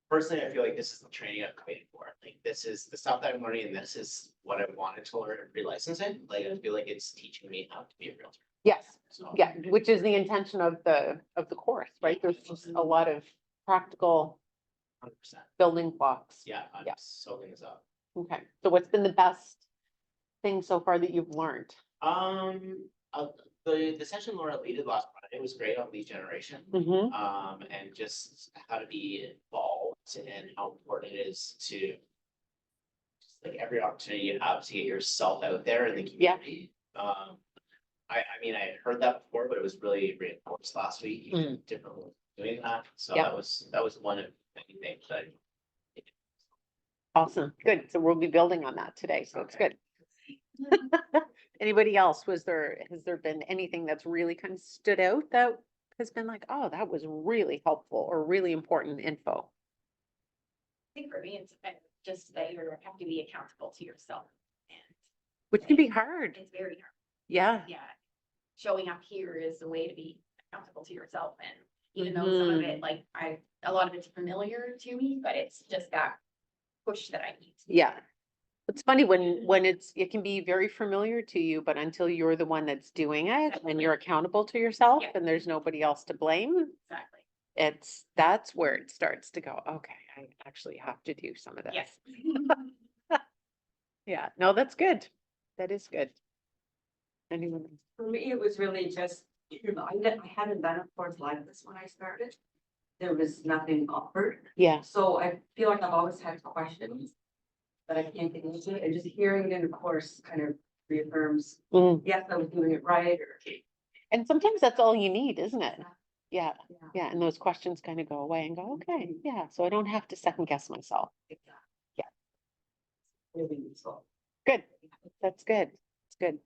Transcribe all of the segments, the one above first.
personally, I feel like this is the training I've waited for. Like, this is the stuff that I'm learning, and this is what I wanted to learn and pre-licensing. Like, I feel like it's teaching me how to be a realtor. Yes, So, yeah, which is the intention of the course, right? There's just a lot of practical 100%. building blocks. Yeah, I'm Yeah. soaking this up. Okay, so what's been the best thing so far that you've learned? Uh, the session Laura leaded last Friday was great on lead generation. Mm-hmm. And just how to be involved and how important it is to just like every opportunity you have to get yourself out there in the community. I mean, I had heard that before, but it was really reinforced last week, different ways of doing that. So that was one of many things that Awesome, good. So we'll be building on that today, so it's good. Anybody else? Has there been anything that's really kind of stood out that has been like, oh, that was really helpful or really important info? I think for me, it's just that you have to be accountable to yourself. And Which can be hard. it's very hard. Yeah. Yeah. Showing up here is a way to be accountable to yourself. And even though some of it, like a lot of it's familiar to me, but it's just that push that I need. Yeah. It's funny when it can be very familiar to you, but until you're the one that's doing it and you're accountable to yourself Yeah. and there's nobody else to blame, Exactly. that's where it starts to go, okay, I actually have to do some of this. Yes. Yeah, no, that's good. That is good. Anyone? For me, it was really just, I hadn't done a course like this when I started. There was nothing offered. Yeah. So I feel like I've always had questions that I can't get into, and just hearing it in a course kind of reaffirms, yes, I was doing it right, or. And sometimes that's all you need, isn't it? Yeah, Yeah. yeah, and those questions kind of go away and go, okay, yeah, so I don't have to second guess myself. Yeah. Really useful. Good, that's good, it's good.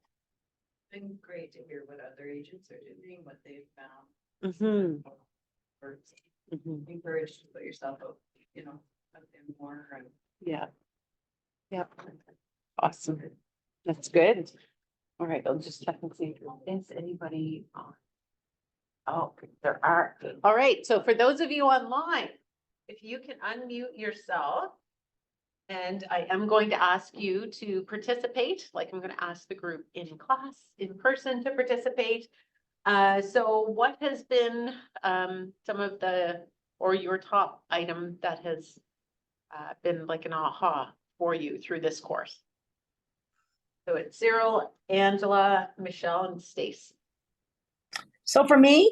Been great to hear what other agents are doing, what they've found. Or encouraged to put yourself out, out there more and. Yeah. Yep. Awesome. That's good. All right, I'll just check and see. Is anybody on? Oh, there are. All right, so for those of you online, if you can unmute yourself. And I am going to ask you to participate, like I'm going to ask the group in class, in person to participate. So what has been some of or your top item that has been like an aha for you through this course? So it's Cyril, Angela, Michelle, and Stace. So for me,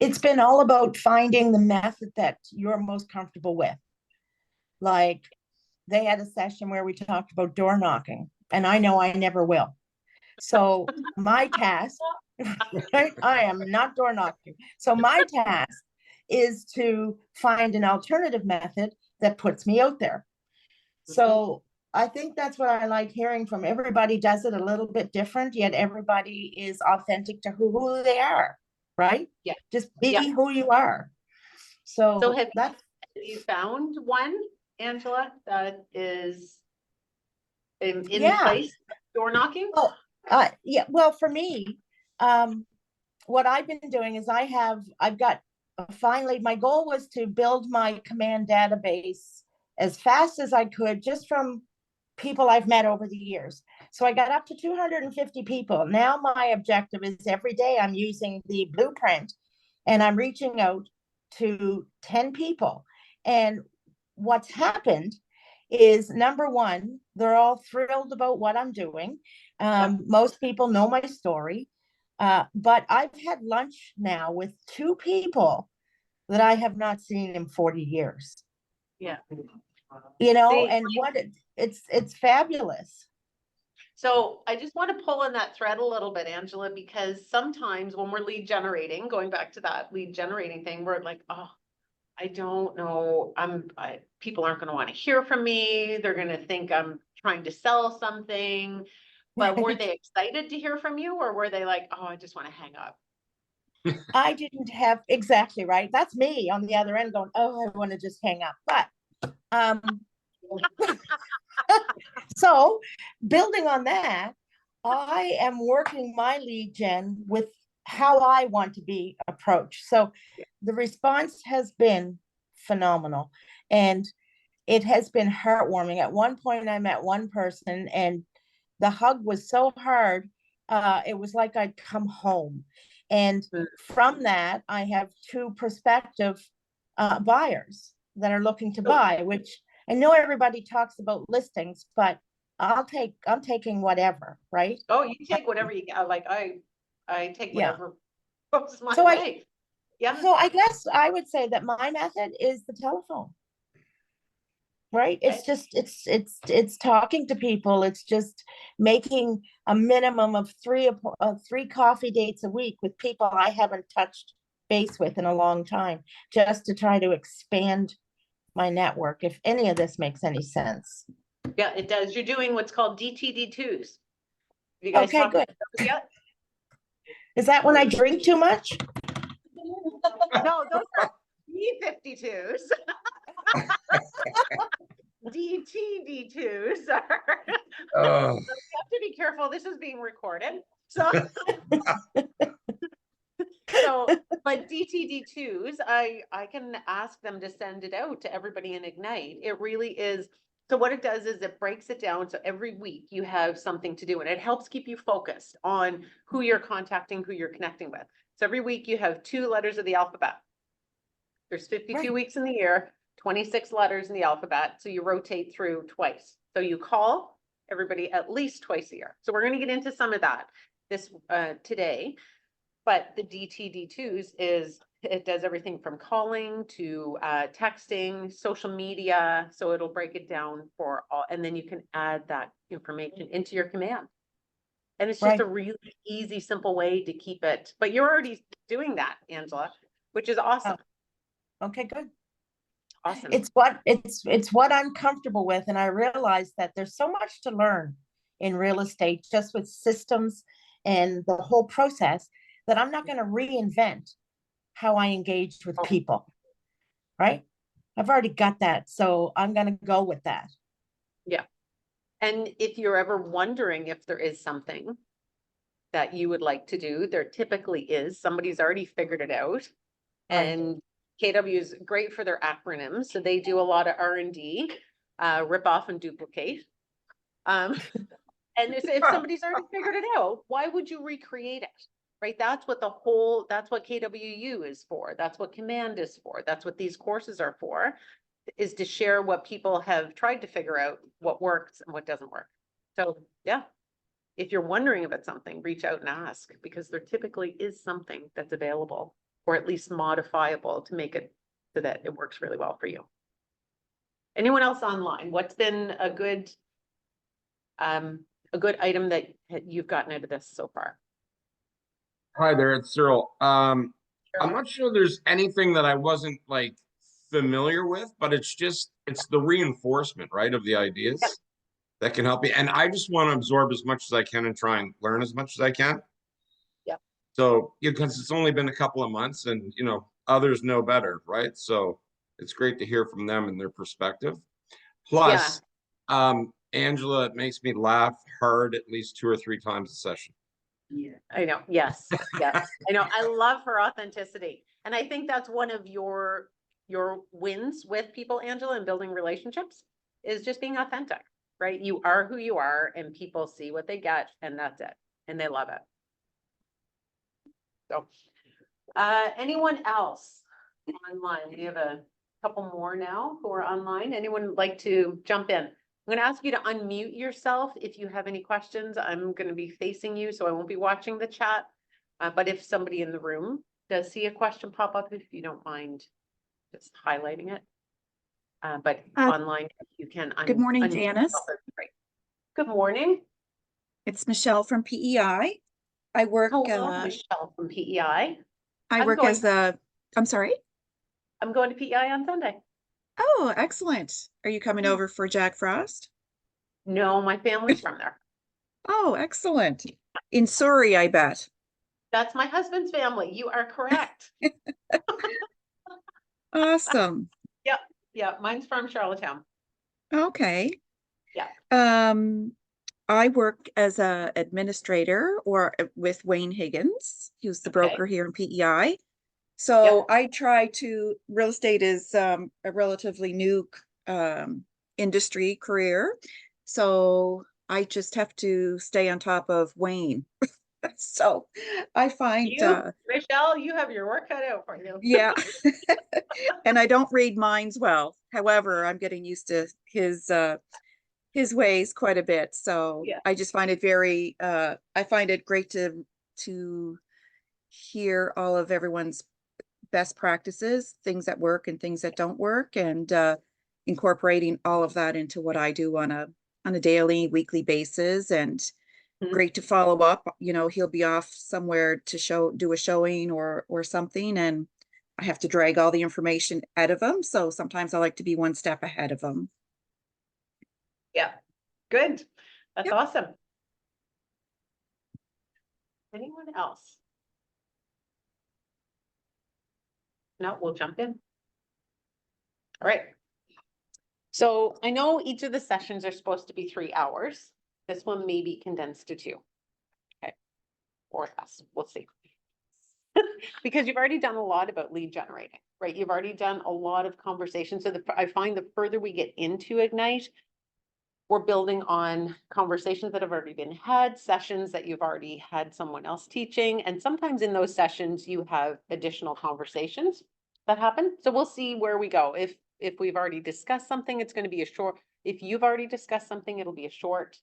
it's been all about finding the method that you're most comfortable with. Like, they had a session where we talked about door knocking, and I know I never will. So my task, right? I am not door knocking. So my task is to find an alternative method that puts me out there. So I think that's what I like hearing from everybody. Does it a little bit different, yet everybody is authentic to who they are, right? Yeah. Just be who you are. So have you found one, Angela, that is in place, door knocking? Oh, yeah, well, for me, what I've been doing is I've got finally, my goal was to build my command database as fast as I could, just from people I've met over the years. So I got up to 250 people. Now my objective is every day I'm using the blueprint and I'm reaching out to 10 people. And what's happened is, number one, they're all thrilled about what I'm doing. Most people know my story, but I've had lunch now with 2 people that I have not seen in 40 years. Yeah. And it's fabulous. So I just want to pull on that thread a little bit, Angela, because sometimes when we're lead generating, going back to that lead generating thing, we're like, oh, I don't know. People aren't going to want to hear from me. They're going to think I'm trying to sell something. But were they excited to hear from you, or were they like, oh, I just want to hang up? I didn't have exactly right. That's me on the other end going, oh, I want to just hang up. But so building on that, I am working my lead gen with how I want to be approached. So the response has been phenomenal. And it has been heartwarming. At one point, I met one person and the hug was so hard, it was like I'd come home. And from that, I have two prospective buyers that are looking to buy, which I know everybody talks about listings, but I'm taking whatever, right? Oh, you take whatever you get, like I take Yeah. whatever goes my So way. Yeah, So I guess I would say that my method is the telephone. Right? It's just, it's talking to people. It's just making a minimum of three coffee dates a week with people I haven't touched base with in a long time, just to try to expand my network, if any of this makes any sense. yeah, it does. You're doing what's called DTD2s. You guys Okay, talked good. about those yet? Is that when I drink too much? No, those are D52s. DTD2s are. Oh, You have to be careful. This is being recorded. So, but DTD2s, I can ask them to send it out to everybody in Ignite. It really is. So what it does is it breaks it down. So every week you have something to do and it helps keep you focused on who you're contacting, who you're connecting with. So every week you have 2 letters of the alphabet. There's 52 Right. weeks in the year, 26 letters in the alphabet. So you rotate through twice. So you call everybody at least twice a year. So we're going to get into some of that this today. But the DTD2s is, it does everything from calling to texting, social media. So it'll break it down for all, and then you can add that information into your command. And it's just Right. a really easy, simple way to keep it. But you're already doing that, Angela, which is awesome. Okay, good. Awesome. It's what I'm comfortable with. And I realize that there's so much to learn in real estate, just with systems and the whole process, that I'm not going to reinvent how I engage with people. Right? I've already got that. So I'm going to go with that. Yeah. And if you're ever wondering if there is something that you would like to do, there typically is. Somebody's already figured it out. Right. And KW is great for their acronyms. So they do a lot of R&D, rip off and duplicate. And if somebody's already figured it out, why would you recreate it? Right? That's what KWU is for. That's what Command is for. That's what these courses are for, is to share what people have tried to figure out, what works and what doesn't work. So yeah, if you're wondering about something, reach out and ask, because there typically is something that's available, or at least modifiable to make it so that it works really well for you. Anyone else online? What's been a good item that you've gotten out of this so far? hi there, it's Cyril. I'm not sure there's anything that I wasn't like familiar with, but it's the reinforcement, right, of the ideas that can help me. And I just want to absorb as much as I can and try and learn as much as I can. Yep. So, because it's only been a couple of months and, others know better, right? So it's great to hear from them and their perspective. Plus, Angela, it makes me laugh hard at least 2 or 3 times a session. Yeah. I know. Yes. Yes. I know. I love her authenticity. And I think that's one of your wins with people, Angela, and building relationships, is just being authentic, right? You are who you are and people see what they get, and that's it. And they love it. So, anyone else online? We have a couple more now who are online. Anyone like to jump in? I'm going to ask you to unmute yourself if you have any questions. I'm going to be facing you, so I won't be watching the chat. But if somebody in the room does see a question pop up, if you don't mind just highlighting it. But online, you can. Good morning, unmute Janice. yourself. Great. Good morning. It's Michelle from PEI. I work. Hello, Michelle from PEI. I work as the. I'm sorry. I'm going to PEI on Sunday. Oh, excellent. Are you coming over for Jack Frost? No, my family's from there. Oh, excellent. In Surrey, I bet. That's my husband's family. You are correct. Awesome. Yeah, mine's from Charlottetown. Okay. Yeah. I work as a administrator or with Wayne Higgins, who's the broker here in PEI. So I try to, real estate is a relatively new industry career. So I just have to stay on top of Wayne. So I find, Michelle, you have your work cut out for you. yeah. And I don't read minds well. However, I'm getting used to his ways quite a bit. So Yeah. I just find it very I find it great to hear all of everyone's best practices, things that work and things that don't work, and incorporating all of that into what I do on a daily, weekly basis. And Mhm. great to follow up. You know, he'll be off somewhere to do a showing or something, and I have to drag all the information out of him. So sometimes I like to be one step ahead of him. Yeah, good. That's Yep. awesome. Anyone else? No, we'll jump in. All right. So I know each of the sessions are supposed to be 3 hours. This one may be condensed to 2. Okay. Or less, we'll see. Because you've already done a lot about lead generating, right? You've already done a lot of conversation. So I find the further we get into Ignite, we're building on conversations that have already been had, sessions that you've already had someone else teaching. And sometimes in those sessions, you have additional conversations that happen. So we'll see where we go. If we've already discussed something, it's going to be a short, if you've already discussed something, it'll be a short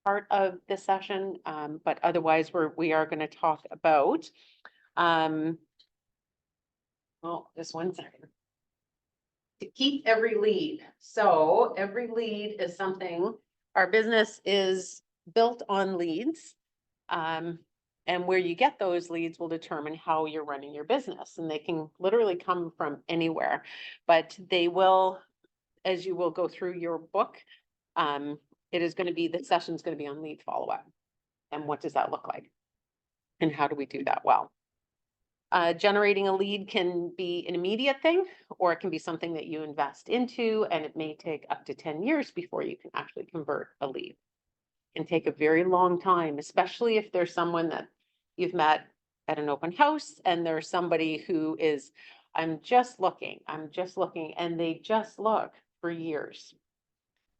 part of the session. But otherwise we are going to talk about, well, just one second. To keep every lead. So every lead is something, our business is built on leads. And where you get those leads will determine how you're running your business. And they can literally come from anywhere, but they will, as you will go through your book, it is going to be, the session is going to be on lead follow-up. And what does that look like? And how do we do that well? Generating a lead can be an immediate thing, or it can be something that you invest into, and it may take up to 10 years before you can actually convert a lead. It can take a very long time, especially if there's someone that you've met at an open house and there's somebody who is, I'm just looking, and they just look for years.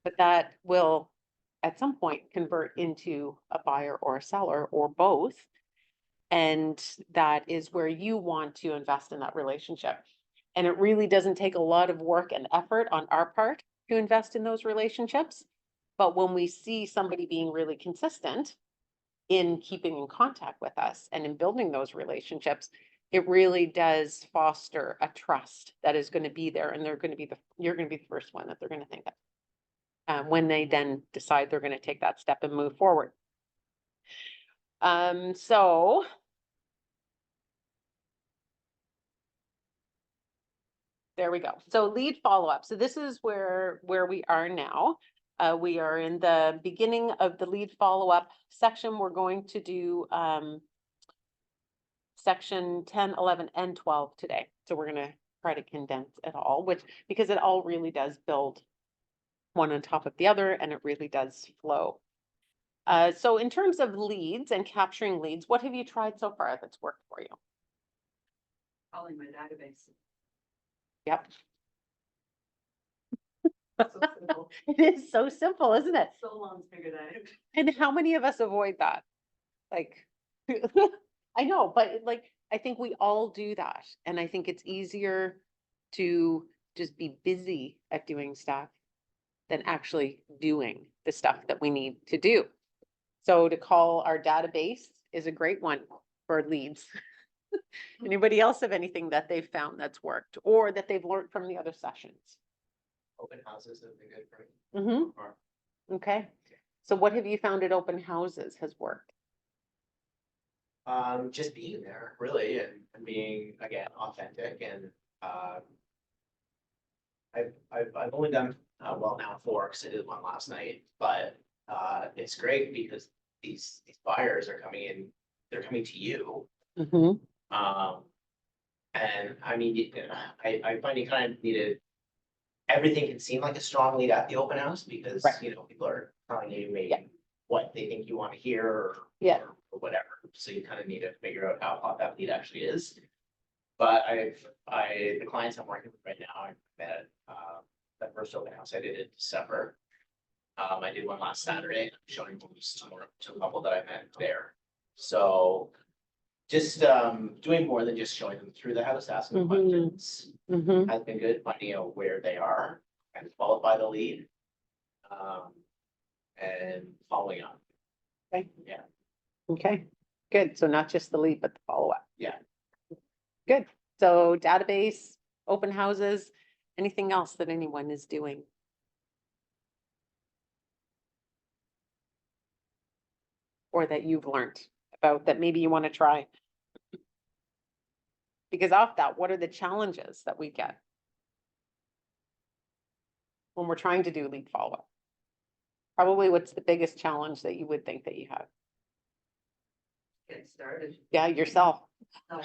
But that will at some point convert into a buyer or a seller or both. And that is where you want to invest in that relationship. And it really doesn't take a lot of work and effort on our part to invest in those relationships. But when we see somebody being really consistent in keeping in contact with us and in building those relationships, it really does foster a trust that is going to be there. And you're going to be the first one that they're going to think of when they then decide they're going to take that step and move forward. So there we go. So lead follow-up. So this is where we are now. We are in the beginning of the lead follow-up section. We're going to do section 10, 11, and 12 today. So we're going to try to condense it all, because it all really does build one on top of the other, and it really does flow. So in terms of leads and capturing leads, what have you tried so far that's worked for you? Calling my database. Yep. So simple. It is so simple, isn't it? So long to figure that out. And how many of us avoid that? Like, I know, but like, I think we all do that. And I think it's easier to just be busy at doing stuff than actually doing the stuff that we need to do. So to call our database is a great one for leads. Anybody else have anything that they've found that's worked or that they've learned from the other sessions? Open houses have been good for me. Mm-hmm. Okay. So what have you found at open houses has worked? Just being there really and being again authentic and I've only done well now 4 because I did one last night, but it's great because these buyers are coming in, they're coming to you. Mm-hmm. And I mean, I find you kind of needed, everything can seem like a strong lead at the open house because, Right. you know, people are telling you maybe Yeah. what they think you want to hear Yeah. or whatever. So you kind of need to figure out how hot that lead actually is. But the clients I'm working with right now, I met, the first open house I did in December. I did one last Saturday, I'm showing rooms to a couple that I met there. So just, doing more than just showing them through the house, asking them questions Mm-hmm. has been good, finding out where they are and qualify the lead. And following up. Okay. Yeah. Okay, good. So not just the lead, but the follow-up. Yeah. Good. So database, open houses, anything else that anyone is doing? Or that you've learned about that maybe you want to try? Because off that, what are the challenges that we get when we're trying to do lead follow-up? Probably what's the biggest challenge that you would think that you have? Get started. Yeah, yourself. Oh.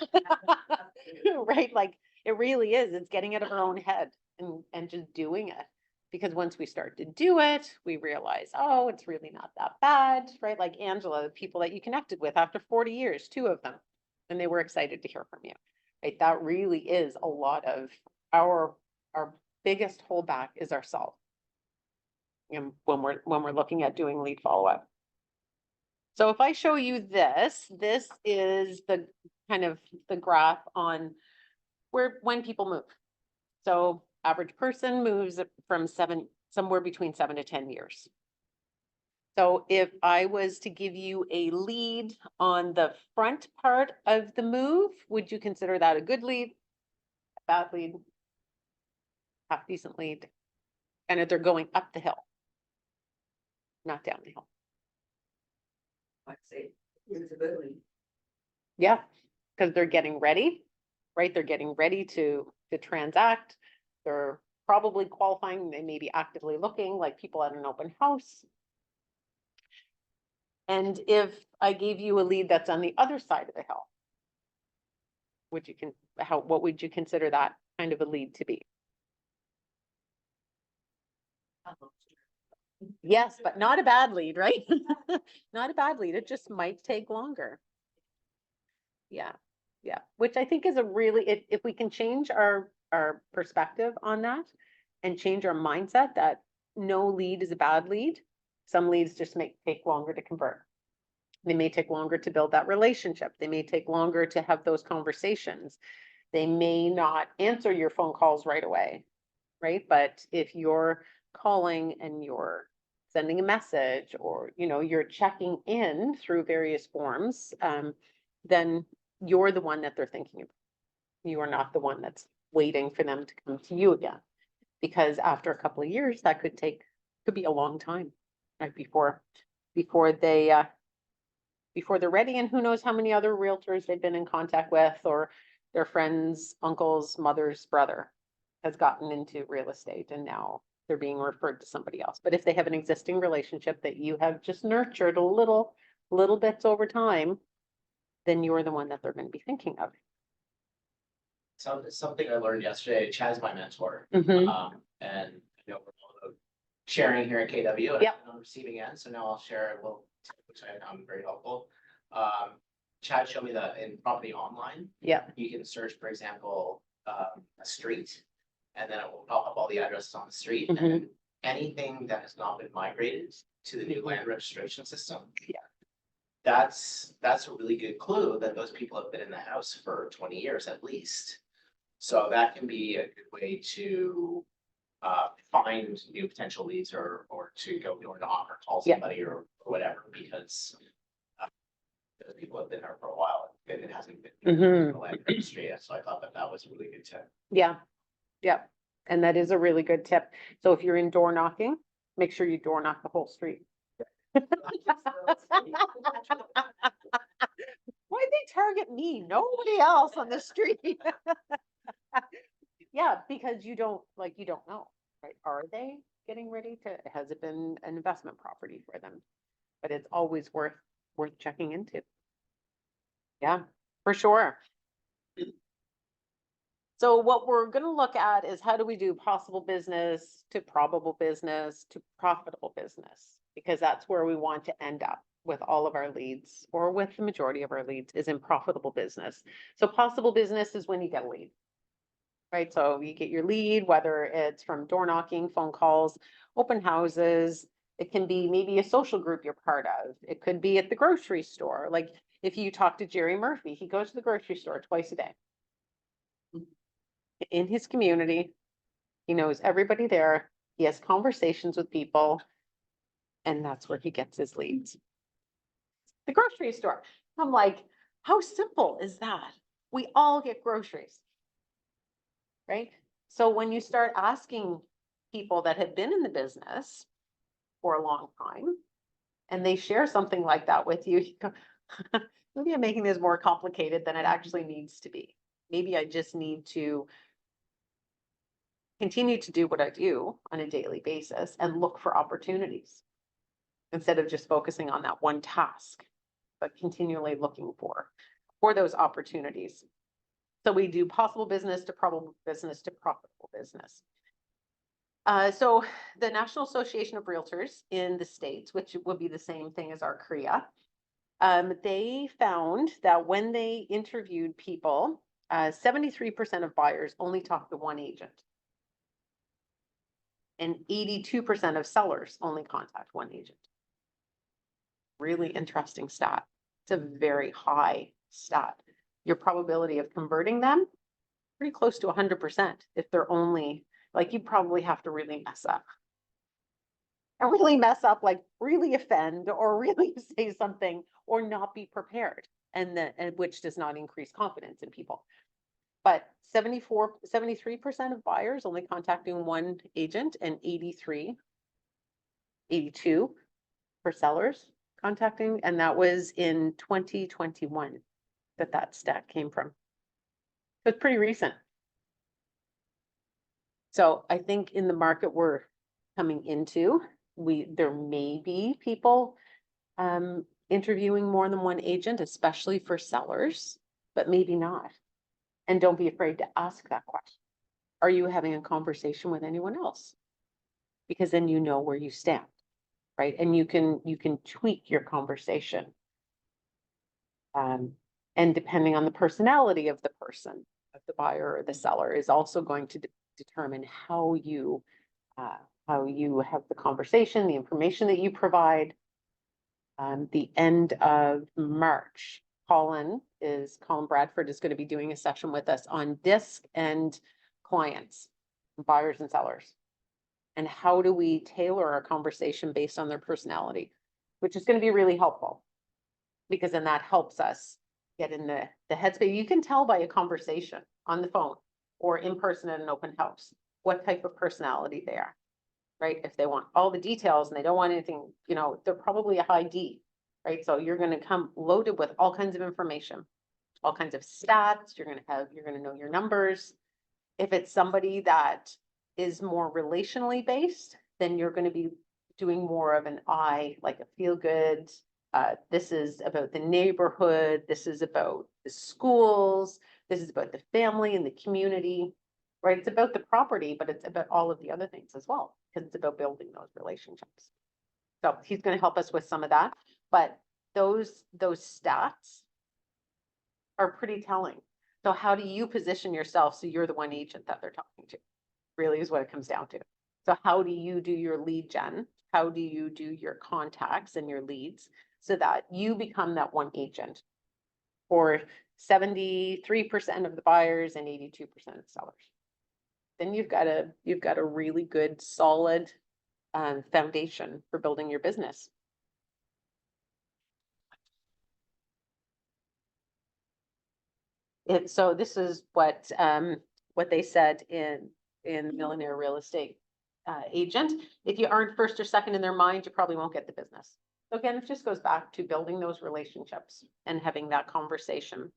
Right, like it really is, it's getting out of our own head and just doing it. Because once we start to do it, we realize, oh, it's really not that bad, right? Like Angela, the people that you connected with after 40 years, 2 of them, and they were excited to hear from you, right? That really is a lot of our biggest holdback is ourselves. And when we're looking at doing lead follow-up. So if I show you this is the kind of the graph on when people move. So average person moves from somewhere between 7 to 10 years. So if I was to give you a lead on the front part of the move, would you consider that a good lead, a bad lead, half decent lead? And if they're going up the hill, not down the hill. I'd say visibility. Yeah, because they're getting ready, right? They're getting ready to transact. They're probably qualifying. They may be actively looking like people at an open house. And if I gave you a lead that's on the other side of the hill, what would you consider that kind of a lead to be? Yes, but not a bad lead, right? Not a bad lead. It just might take longer. Yeah, yeah, which I think is a really, if we can change our perspective on that and change our mindset that no lead is a bad lead. Some leads just take longer to convert. They may take longer to build that relationship. They may take longer to have those conversations. They may not answer your phone calls right away, right? But if you're calling and you're sending a message or, you're checking in through various forms, then you're the one that they're thinking of. You are not the one that's waiting for them to come to you again. Because after a couple of years, that could be a long time, right? Before they're ready, and who knows how many other realtors they've been in contact with, or their friend's uncle's mother's brother has gotten into real estate and now they're being referred to somebody else. But if they have an existing relationship that you have just nurtured a little bits over time, then you're the one that they're going to be thinking of. Something I learned yesterday, Chad's my mentor. Mhm. And we're all about sharing here at KW and Yep. on the receiving end, so now I'll share a little tip, which I found very helpful. Chad showed me that in property online. Yeah. You can search, for example, a street, and then it will pop up all the addresses on the street. Mhm. And anything that has not been migrated to the new land registration system. Yeah. That's a really good clue that those people have been in the house for 20 years at least. So that can be a good way to find new potential leads or to go door knock or call Yeah. somebody or whatever, because those people have been there for a while and it hasn't been Mhm. the land registry yet. So I thought that was a really good tip. Yeah. Yeah. And that is a really good tip. So if you're in door knocking, make sure you door knock the whole street. Why'd they target me? Nobody else on the street. Yeah, because you don't know, right? Are they getting ready has it been an investment property for them? But it's always worth checking into. Yeah, for sure. So what we're going to look at is how do we do possible business to probable business to profitable business, because that's where we want to end up. with all of our leads, or with the majority of our leads, is in profitable business. So possible business is when you get a lead. Right, so you get your lead, whether it's from door knocking, phone calls, open houses. It can be maybe a social group you're part of. It could be at the grocery store. Like if you talk to Jerry Murphy, he goes to the grocery store twice a day. In his community, he knows everybody there. He has conversations with people. And that's where he gets his leads. The grocery store. I'm like, how simple is that? We all get groceries. Right? So when you start asking people that have been in the business for a long time, and they share something like that with you, you go, maybe I'm making this more complicated than it actually needs to be. Maybe I just need to continue to do what I do on a daily basis and look for opportunities instead of just focusing on that one task, but continually looking for those opportunities. So we do possible business to probable business to profitable business. So the National Association of Realtors in the States, which will be the same thing as our CREA, they found that when they interviewed people, 73% of buyers only talk to one agent. And 82% of sellers only contact one agent. Really interesting stat. It's a very high stat. Your probability of converting them, pretty close to 100% if they're only, like, you probably have to really mess up. And really mess up, like really offend or really say something or not be prepared, and which does not increase confidence in people. But 73% of buyers only contacting one agent, and 82 for sellers contacting, and that was in 2021 that stat came from. So it's pretty recent. So I think in the market we're coming into, there may be people interviewing more than one agent, especially for sellers, but maybe not. And don't be afraid to ask that question. Are you having a conversation with anyone else? Because then you know where you stand, right? And you can tweak your conversation. And depending on the personality of the person, of the buyer or the seller, is also going to determine how you have the conversation, the information that you provide. The end of March, Colin Bradford is going to be doing a session with us on DISC and clients, buyers and sellers. And how do we tailor our conversation based on their personality, which is going to be really helpful, because then that helps us get in the headspace. You can tell by a conversation on the phone or in person at an open house what type of personality they are, right? If they want all the details and they don't want anything, they're probably a high D, right? So you're going to come loaded with all kinds of information, all kinds of stats. You're going to know your numbers. If it's somebody that is more relationally based, then you're going to be doing more of an I, like a feel good. This is about the neighborhood. This is about the schools. This is about the family and the community, right? It's about the property, but it's about all of the other things as well, because it's about building those relationships. So he's going to help us with some of that, but those stats are pretty telling. So how do you position yourself so you're the one agent that they're talking to? Really is what it comes down to. So how do you do your lead gen? How do you do your contacts and your leads so that you become that one agent for 73% of the buyers and 82% of the sellers? Then you've got a really good, solid foundation for building your business. So this is what they said in Millionaire Real Estate Agent. If you aren't first or second in their mind, you probably won't get the business. So again, it just goes back to building those relationships and having that conversation.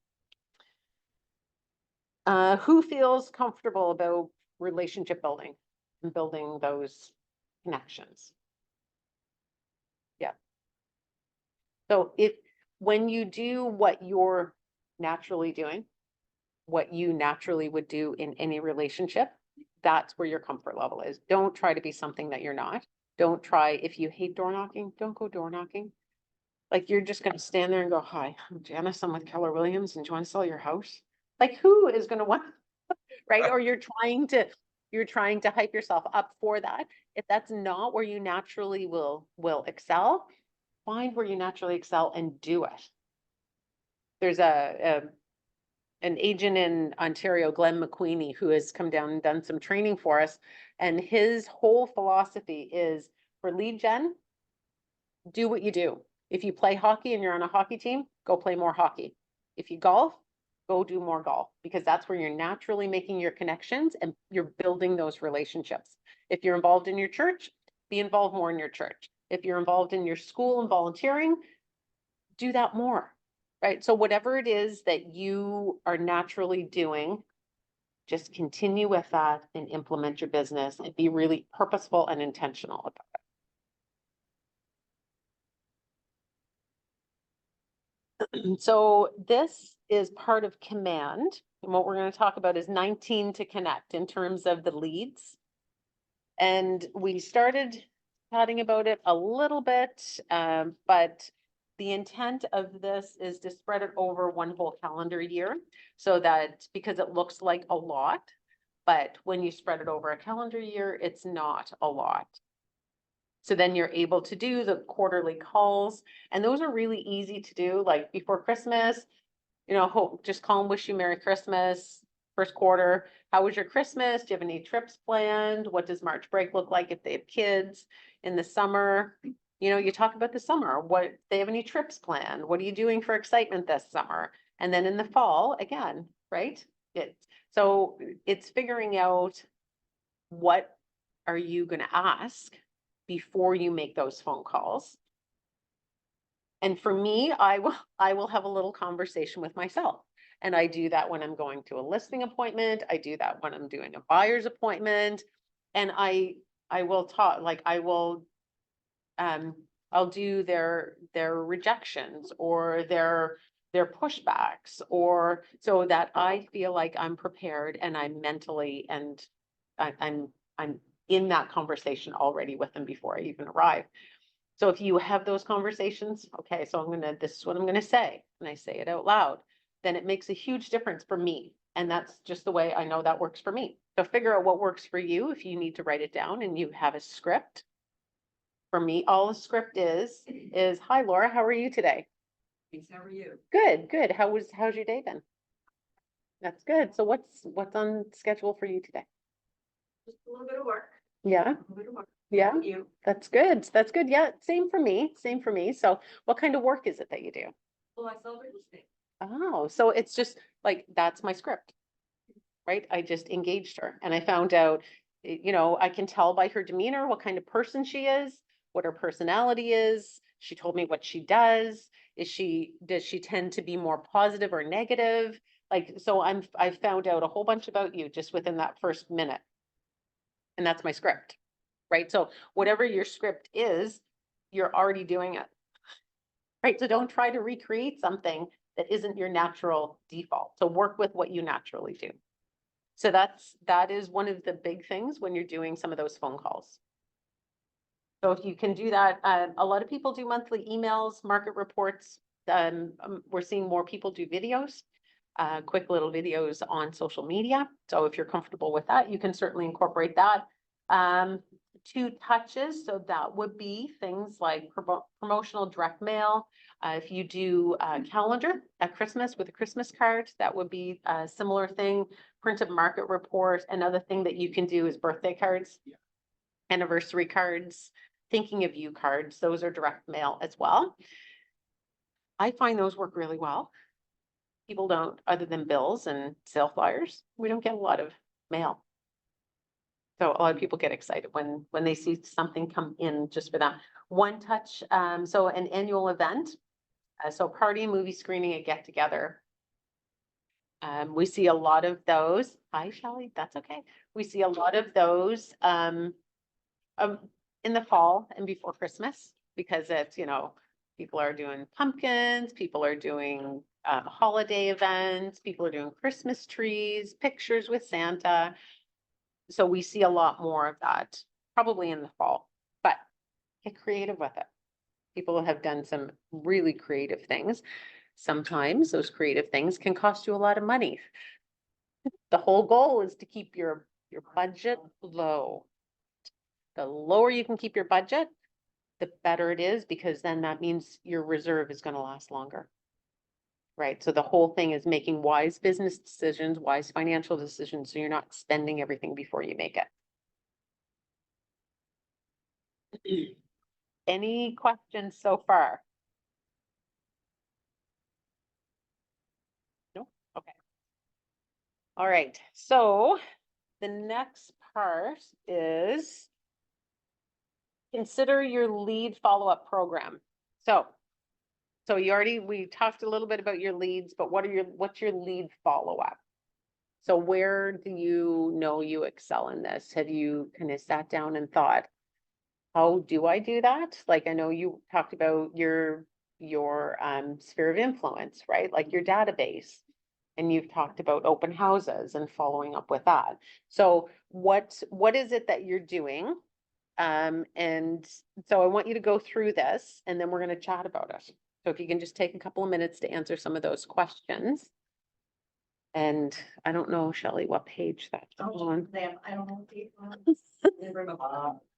Who feels comfortable about relationship building and building those connections? Yeah. So when you do what you're naturally doing, what you naturally would do in any relationship, that's where your comfort level is. Don't try to be something that you're not. Don't try, if you hate door knocking, don't go door knocking. Like, you're just gonna stand there and go, hi, I'm Janice, I'm with Keller Williams, and do you want to sell your house? Like, who is gonna want, right? Or you're trying to hype yourself up for that. If that's not where you naturally will excel, find where you naturally excel and do it. There's an agent in Ontario, Glenn McQueenie, who has come down and done some training for us. And his whole philosophy is for lead gen, do what you do. If you play hockey and you're on a hockey team, go play more hockey. If you golf, go do more golf, because that's where you're naturally making your connections and you're building those relationships. If you're involved in your church, be involved more in your church. If you're involved in your school and volunteering, do that more, right? So whatever it is that you are naturally doing, just continue with that and implement your business and be really purposeful and intentional about it. So this is part of Command. And what we're going to talk about is 19 to connect in terms of the leads. And we started chatting about it a little bit, but the intent of this is to spread it over one whole calendar year, so that, because it looks like a lot, but when you spread it over a calendar year, it's not a lot. So then you're able to do the quarterly calls, and those are really easy to do, like before Christmas, you know, just call them, wish you Merry Christmas, first quarter. How was your Christmas? Do you have any trips planned? What does March break look like if they have kids? In the summer, you know, you talk about the summer. What, they have any trips planned? What are you doing for excitement this summer? And then in the fall, again, right? So it's figuring out what are you going to ask before you make those phone calls. And for me, I will have a little conversation with myself. And I do that when I'm going to a listing appointment. I do that when I'm doing a buyer's appointment. And I will talk, like I'll do their rejections or their pushbacks, or so that I feel like I'm prepared and I'm mentally, and I'm in that conversation already with them before I even arrive. So if you have those conversations, okay, so this is what I'm gonna say, and I say it out loud, then it makes a huge difference for me. And that's just the way I know that works for me. So figure out what works for you if you need to write it down and you have a script. For me, all the script is, hi Laura, how are you today? Thanks, how are you? Good, good. How's your day been? That's good. So what's on schedule for you today? Just a little bit of work. Yeah, A little bit of work. yeah. You? That's good. That's good. Yeah, same for me. Same for me. So what kind of work is it that you do? Well, I sell real estate. Oh, so it's just like, that's my script, right? I just engaged her and I found out, you know, I can tell by her demeanor what kind of person she is, what her personality is. She told me what she does. Does she tend to be more positive or negative? Like, so I found out a whole bunch about you just within that first minute. And that's my script, right? So whatever your script is, you're already doing it, right? So don't try to recreate something that isn't your natural default. So work with what you naturally do. So that is one of the big things when you're doing some of those phone calls. So if you can do that, a lot of people do monthly emails, market reports. We're seeing more people do videos, quick little videos on social media. So if you're comfortable with that, you can certainly incorporate that. 2 touches, so that would be things like promotional direct mail. If you do a calendar at Christmas with a Christmas card, that would be a similar thing. Printed market report. Another thing that you can do is birthday cards, anniversary cards, thinking of you cards. Those are direct mail as well. I find those work really well. People don't, other than bills and sale flyers, we don't get a lot of mail. So a lot of people get excited when they see something come in just for them. 1 touch, so an annual event. So party, movie screening, a get together. We see a lot of those. Hi, Shelley, that's okay. We see a lot of those in the fall and before Christmas, because it's, you know, people are doing pumpkins, people are doing holiday events, people are doing Christmas trees, pictures with Santa. So we see a lot more of that probably in the fall, but get creative with it. People have done some really creative things. Sometimes those creative things can cost you a lot of money. The whole goal is to keep your budget low. The lower you can keep your budget, the better it is, because then that means your reserve is gonna last longer. Right, so the whole thing is making wise business decisions, wise financial decisions, so you're not spending everything before you make it. Any questions so far? No? Okay. All right, so the next part is consider your lead follow-up program. So we talked a little bit about your leads, but what's your lead follow-up? So where do you know you excel in this? Have you kind of sat down and thought, how do I do that? Like, I know you talked about your sphere of influence, right? Like your database. And you've talked about open houses and following up with that. So what is it that you're doing? And so I want you to go through this and then we're going to chat about it. So if you can just take a couple of minutes to answer some of those questions. And I don't know, Shelley, what page that's on. Them, I don't know. If you-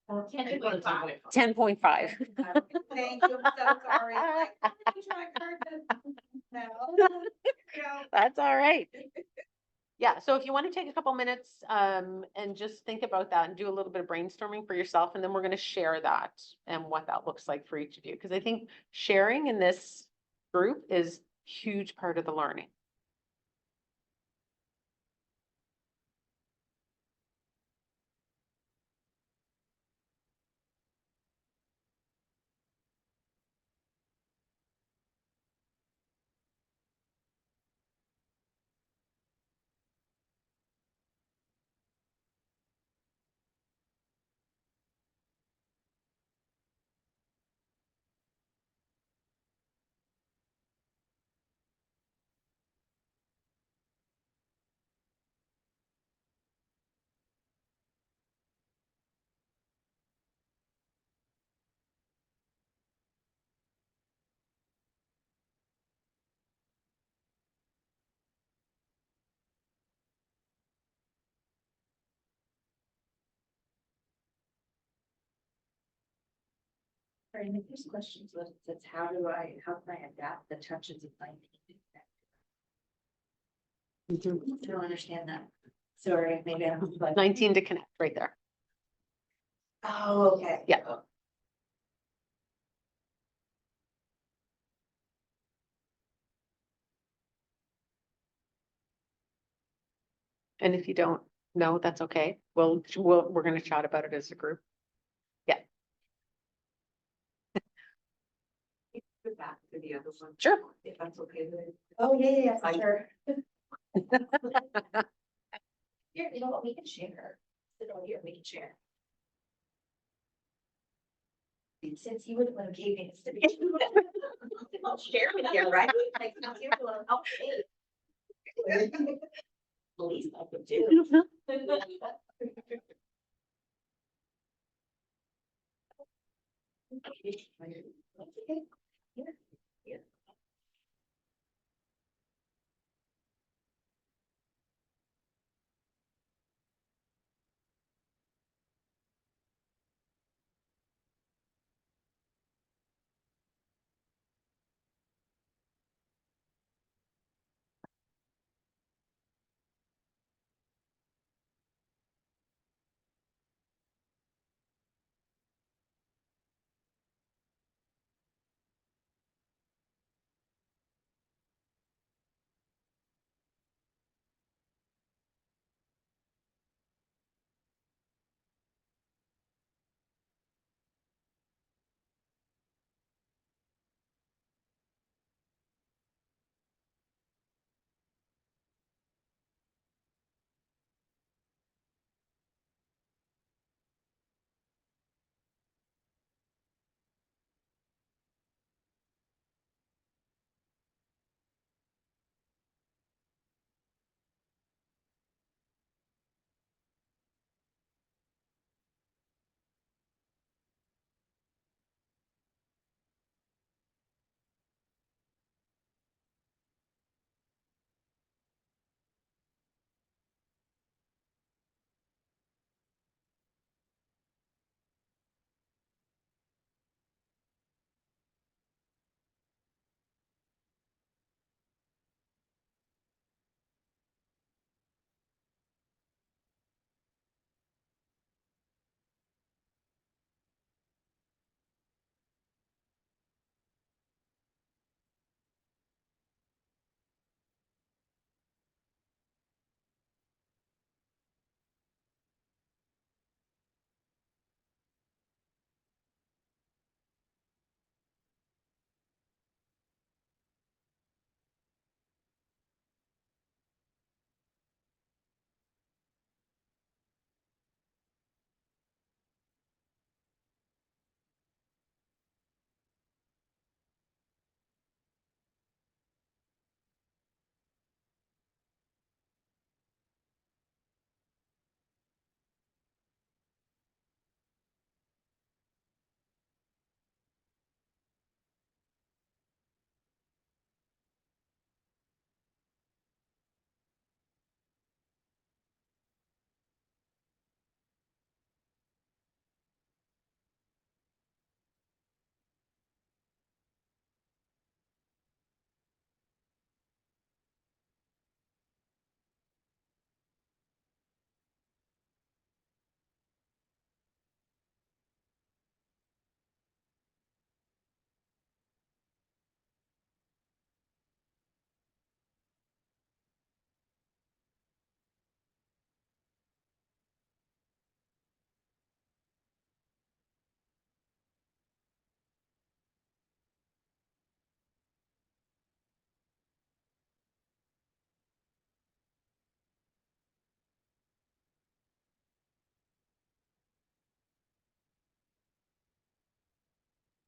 10.5. Thank you, I'm so sorry. Like, you tried to- No. That's all right. Yeah, so if you want to take a couple minutes and just think about that and do a little bit of brainstorming for yourself, and then we're going to share that and what that looks like for each of you. Because I think sharing in this group is a huge part of the learning. Right, and the first question was, how can I adapt the touches of my I don't understand that. Sorry, maybe I'm like. 19 to connect right there. Oh, okay. Yeah. And if you don't know, that's okay. We're going to chat about it as a group. Yeah, Go back to the other one. sure. If that's okay with it. Oh, yeah, for I- sure. Here, you know what, we can share. Sit over here, we can share. Since you wouldn't want to give me this to me. I'll share with you, right? Like, not here, well, okay. The least I could do.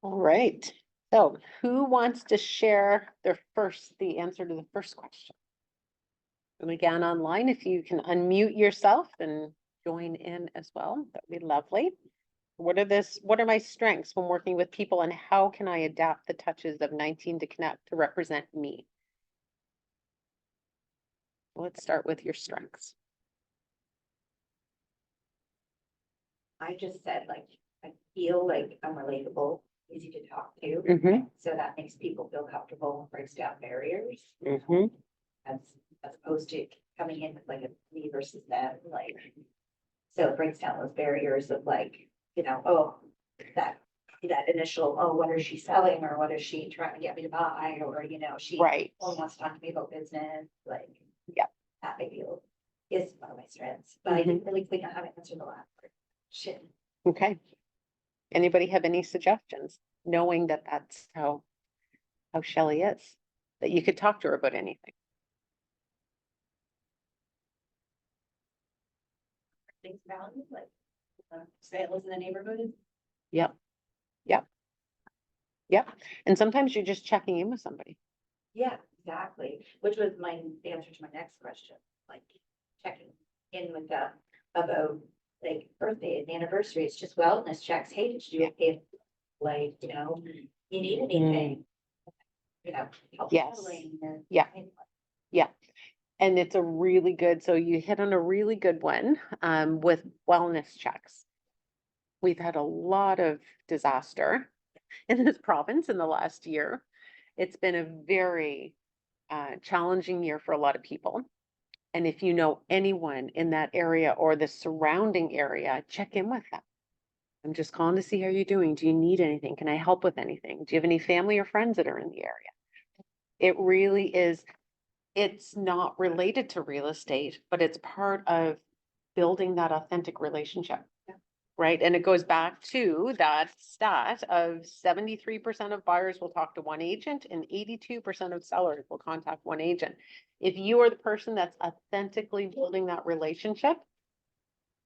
All right. So who wants to share the answer to the first question? And again, online, if you can unmute yourself and join in as well, that'd be lovely. What are my strengths when working with people, and how can I adapt the touches of 19 to connect to represent me? Let's start with your strengths. I just said, like, I feel like I'm relatable, easy to talk to. Mm-hmm. So that makes people feel comfortable and breaks down barriers Mm-hmm. as opposed to coming in with like a me versus them, like. So it breaks down those barriers of like, you know, oh, that initial, oh, what is she selling, or what is she trying to get me to buy, or, you know, she Right. only wants to talk to me about business, like. Yeah. That maybe is one of my strengths, but I didn't really think on how to answer the last part. Shit. Okay. Anybody have any suggestions, knowing that that's how Shelley is, that you could talk to her about anything? Things value, like, sales in the neighborhood. Yep. Yep. Yep. And sometimes you're just checking in with somebody. Yeah, exactly, which was my answer to my next question, like checking in with them about like birthday and anniversary, it's just wellness checks. Hey, did you do okay? Like, you know, you need anything? You know, help Yes. traveling or Yeah. anything. Yeah. And it's a really good, so you hit on a really good one with wellness checks. We've had a lot of disaster in this province in the last year. It's been a very challenging year for a lot of people. And if you know anyone in that area or the surrounding area, check in with them. I'm just calling to see how you're doing. Do you need anything? Can I help with anything? Do you have any family or friends that are in the area? It really is. It's not related to real estate, but it's part of building that authentic relationship. Yeah. Right? And it goes back to that stat of 73% of buyers will talk to one agent and 82% of sellers will contact one agent. If you are the person that's authentically building that relationship,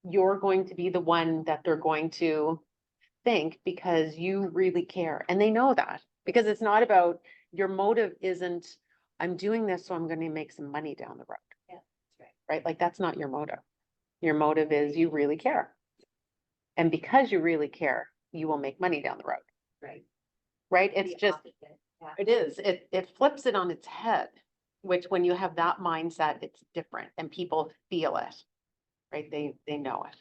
you're going to be the one that they're going to think because you really care. And they know that, because it's not about, your motive isn't, I'm doing this so I'm going to make some money down the road. Yeah, that's Right? Like, that's not your motive. Your motive is you really care. And because you really care, you will make money down the road. right. Right? It's The just, opposite, yeah. it is, it flips it on its head, which when you have that mindset, it's different and people feel it. Right? They know it.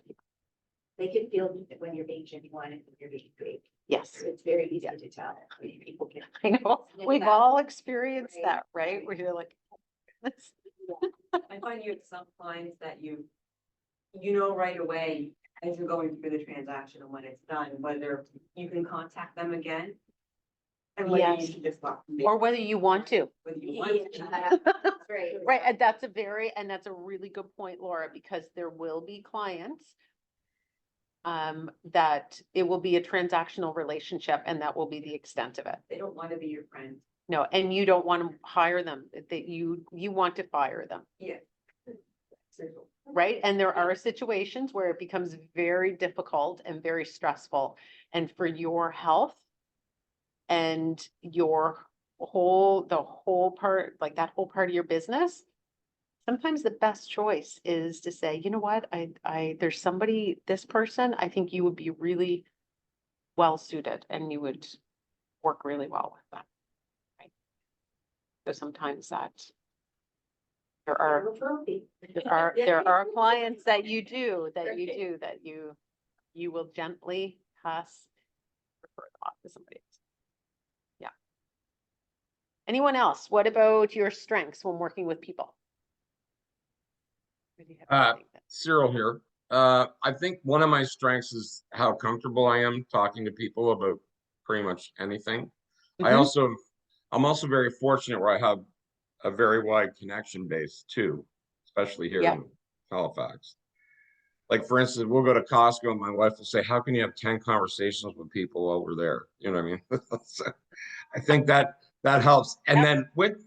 They can feel it when you're being genuine and when you're being fake. Yes. It's very easy to tell. I mean, people can. I know. sniff We've that. all experienced Right. that, right? Where you're like, "This-" I find you have some clients that you know right away as you're going through the transaction and when it's done, whether you can contact them again. And whether you Yes. should just walk. or whether you want to. Whether you want to. Yeah. Right. Right, and that's a really good point, Laura, because there will be clients that it will be a transactional relationship and that will be the extent of it. They don't want to be your friend. No, and you don't want to hire them, that you want to fire them, Yeah. right? And there are situations where it becomes very difficult and very stressful, and for your health and your the whole part, like that whole part of your business, sometimes the best choice is to say, you know what, there's somebody, this person, I think you would be really well suited and you would work really well with them. Right? So sometimes that there are clients that you will gently refer them off to somebody else. Yeah. Anyone else? What about your strengths when working with people? Or do you have anything that- Cyril here. I think one of my strengths is how comfortable I am talking to people about pretty much anything. Mhm. I'm also very fortunate where I have a very wide connection base too, especially here Yep. in Halifax. Like, for instance, we'll go to Costco and my wife will say, how can you have 10 conversations with people while we're there? You know what I mean? So I think that helps. And then with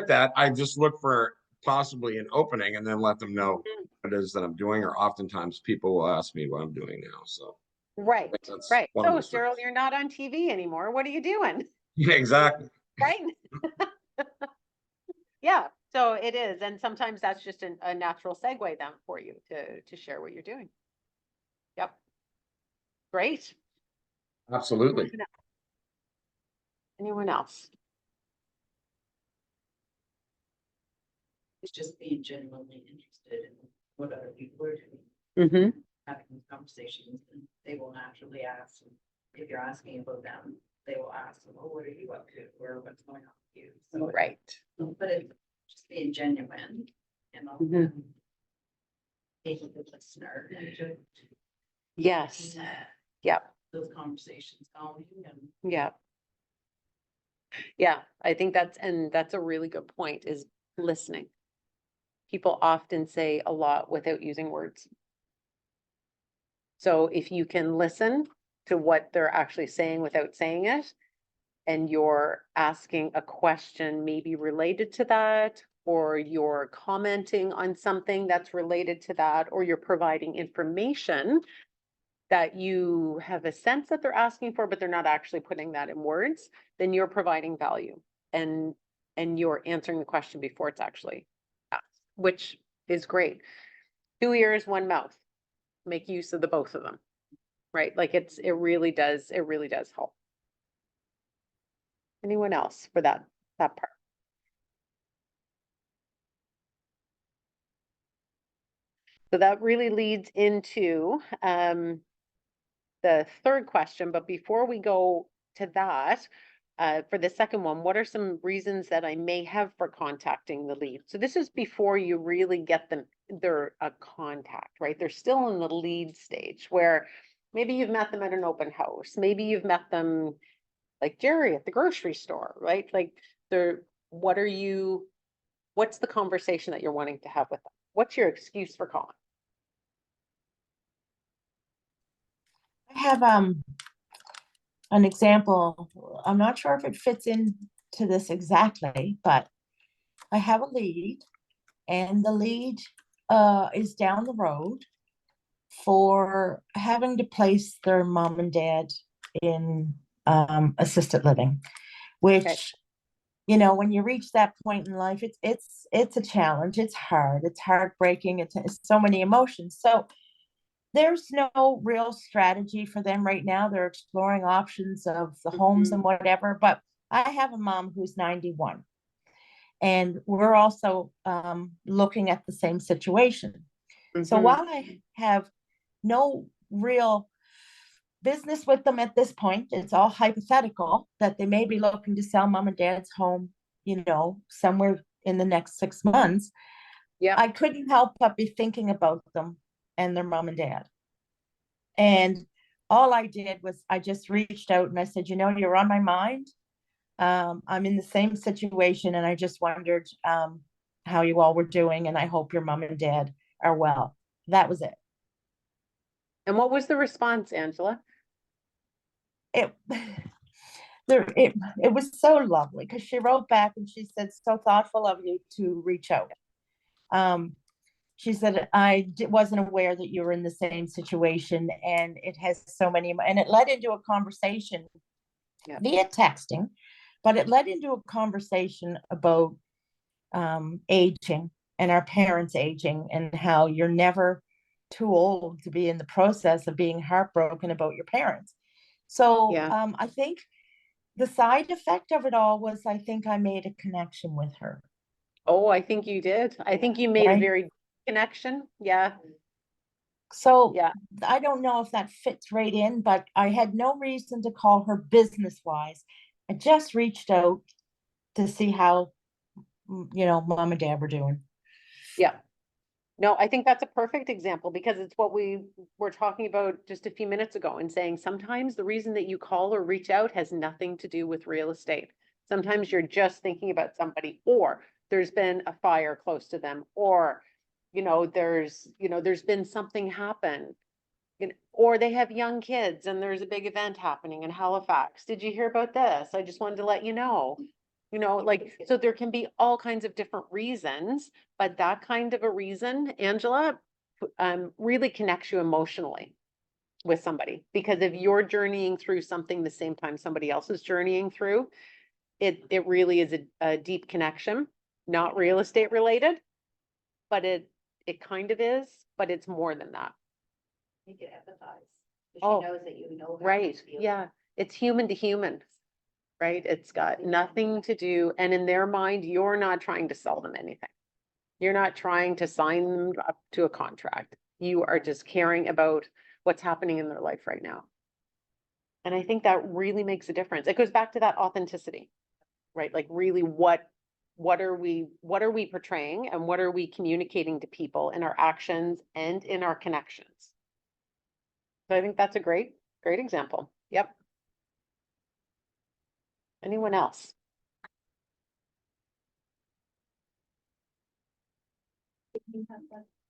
that, I just look for possibly an opening and then let them know what it is that I'm doing, or oftentimes people will ask me what I'm doing now. So Right, That's right. one of So the Cheryl, things. you're not on TV anymore. What are you doing? Yeah, exactly. Right? Yeah, so it is. And sometimes that's just a natural segue then for you to share what you're doing. Yep. Great. Absolutely. Anyone else? It's just being genuinely interested in what other people are doing, Mm-hmm. having these conversations, and they will naturally ask. And if you're asking about them, they will ask, well, what are you up to, or what's going on with you? So, Right. but it's just being genuine, you know, Mhm. and being a good listener and to Yes. Yep. those conversations going and. Yeah. Yeah, I think that's a really good point is listening. People often say a lot without using words. So if you can listen to what they're actually saying without saying it, and you're asking a question maybe related to that, or you're commenting on something that's related to that, or you're providing information that you have a sense that they're asking for, but they're not actually putting that in words, then you're providing value and you're answering the question before it's actually asked, which is great. 2 ears, 1 mouth. Make use of the both of them, right? Like it really does help. Anyone else for that part? So that really leads into the third question, but before we go to that, for the second one, what are some reasons that I may have for contacting the lead? So this is before you really get them, they're a contact, right? They're still in the lead stage where maybe you've met them at an open house. Maybe you've met them like Jerry at the grocery store, right? Like what's the conversation that you're wanting to have with them? What's your excuse for calling? I have an example. I'm not sure if it fits into this exactly, but I have a lead, and the lead is down the road for having to place their mom and dad in assisted living, Okay. which, you know, when you reach that point in life, it's a challenge. It's hard. It's heartbreaking. It's so many emotions. So there's no real strategy for them right now. They're exploring options of the homes and whatever. But I have a mom who's 91, and we're also looking at the same situation. So Mhm. while I have no real business with them at this point, it's all hypothetical that they may be looking to sell mom and dad's home, you know, somewhere in the next 6 months. Yeah. I couldn't help but be thinking about them and their mom and dad. And all I did was I just reached out and I said, you know, you're on my mind. I'm in the same situation, and I just wondered how you all were doing, and I hope your mom and dad are well. That was it. And what was the response, Angela? It it was so lovely because she wrote back and she said, so thoughtful of you to reach out. She said, wasn't aware that you were in the same situation, and it has so many, and it led into a conversation via texting, but it led into a conversation about aging and our parents aging, and how you're never too old to be in the process of being heartbroken about your parents. So I think the side effect of it all was I think I made a connection with her. Oh, I think you did. I think you made a Right? very connection. Yeah. So Yeah. I don't know if that fits right in, but I had no reason to call her business wise. I just reached out to see how, you know, mom and dad were doing. Yeah. No, I think that's a perfect example because it's what we were talking about just a few minutes ago and saying sometimes the reason that you call or reach out has nothing to do with real estate. Sometimes you're just thinking about somebody, or there's been a fire close to them, or, there's been something happen. Or they have young kids and there's a big event happening in Halifax. Did you hear about this? I just wanted to let you know. So there can be all kinds of different reasons, but that kind of a reason, Angela, really connects you emotionally. with somebody. Because if you're journeying through something the same time somebody else is journeying through, it really is a deep connection, not real estate related. But it kind of is, but it's more than that. You can empathize. Oh, She knows that you know. how Right, she feels. yeah, it's human to human, right? It's got nothing to do, and in their mind, you're not trying to sell them anything. You're not trying to sign them up to a contract. You are just caring about what's happening in their life right now. And I think that really makes a difference. It goes back to that authenticity, right? Like really what are we portraying and what are we communicating to people in our actions and in our connections? So I think that's a great example. Yep. Anyone else?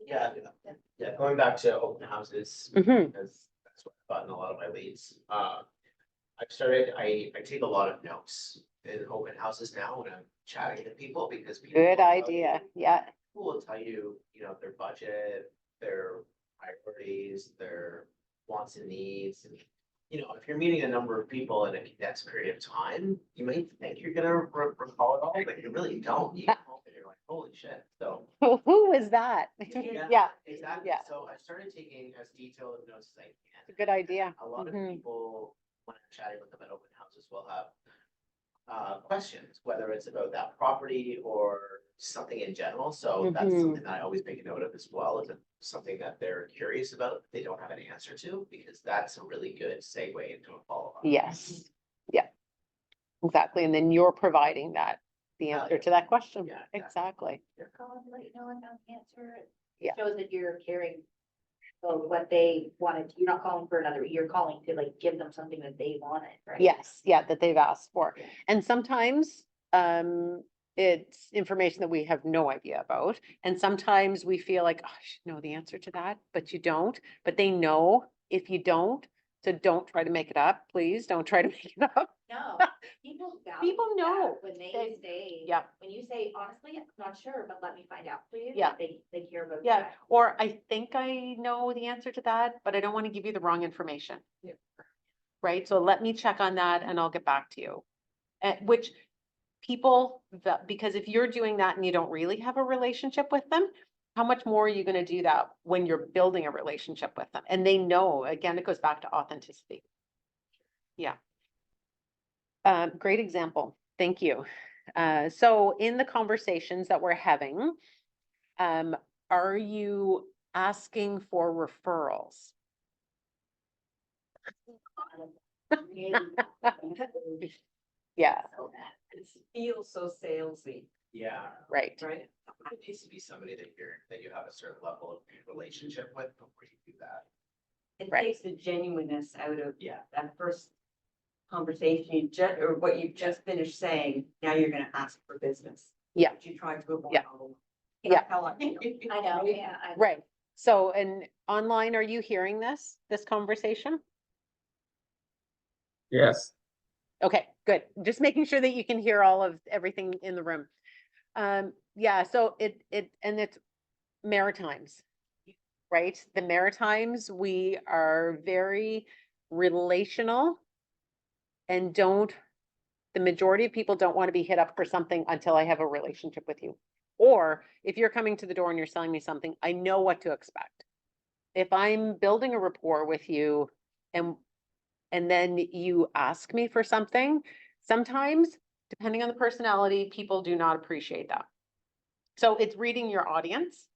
Yeah, yeah, going back to open houses, Mhm. because that's what I've gotten a lot of my leads. I take a lot of notes in open houses now when I'm chatting to people because. People Good will tell idea. you- Yeah. People will tell you, their budget, their priorities, their wants and needs, and. If you're meeting a number of people in a condensed period of time, you might think you're gonna recall it all, but you really don't. You come home and you're like, holy shit, so. Who was that? Yeah, Exactly. yeah. So I started taking as detailed of notes as I it's a can. good idea. A lot of Mhm. people, when I'm chatting with them at open houses, will have questions, whether it's about that property or something in general. So that's Mhm. something that I always make a note of as well, is something that they're curious about, they don't have an answer to, because that's a really good segue into a follow-up. Yes, yeah, exactly. And then you're providing the answer to that question. Yeah, Exactly. Call and let you know and answer it. Yeah. Shows that you're caring. So what they wanted, you're not calling for another, you're calling to like give them something that they wanted, right? Yes, yeah, that they've asked for. Yeah. And sometimes it's information that we have no idea about. And sometimes we feel like, oh, I should know the answer to that, but you don't. But they know if you don't. So don't try to make it up. Please don't try to make it up. No, people. People value know. that When they They- say. yeah. When you say, honestly, I'm not sure, but let me find out for you. Yeah. They care about Yeah, that. or I think I know the answer to that, but I don't want to give you the wrong information. Yeah. Right, so let me check on that and I'll get back to you. Which people, because if you're doing that and you don't really have a relationship with them, how much more are you gonna do that when you're building a relationship with them? And they know, again, it goes back to authenticity. Yeah. Great example, thank you. So in the conversations that we're having, are you asking for referrals? Yeah, It feels so salesy, Yeah, right. right? it needs to be somebody that you have a certain level of relationship with before you do that. It Right. takes the genuineness out of Yeah. that first conversation you just, or what you just finished saying, now you're gonna ask for business. Yeah. Which you tried to avoid. Yeah. all along. Yeah. That's how I feel. I know, yeah. I know. Right. So, and online, are you hearing this conversation? Yes. Okay, good. Just making sure that you can hear all of everything in the room. Yeah, so and it's Maritimes, right? The Maritimes, we are very relational and the majority of people don't want to be hit up for something until I have a relationship with you. Or if you're coming to the door and you're selling me something, I know what to expect. If I'm building a rapport with you and then you ask me for something, sometimes, depending on the personality, people do not appreciate that. So it's reading your audience.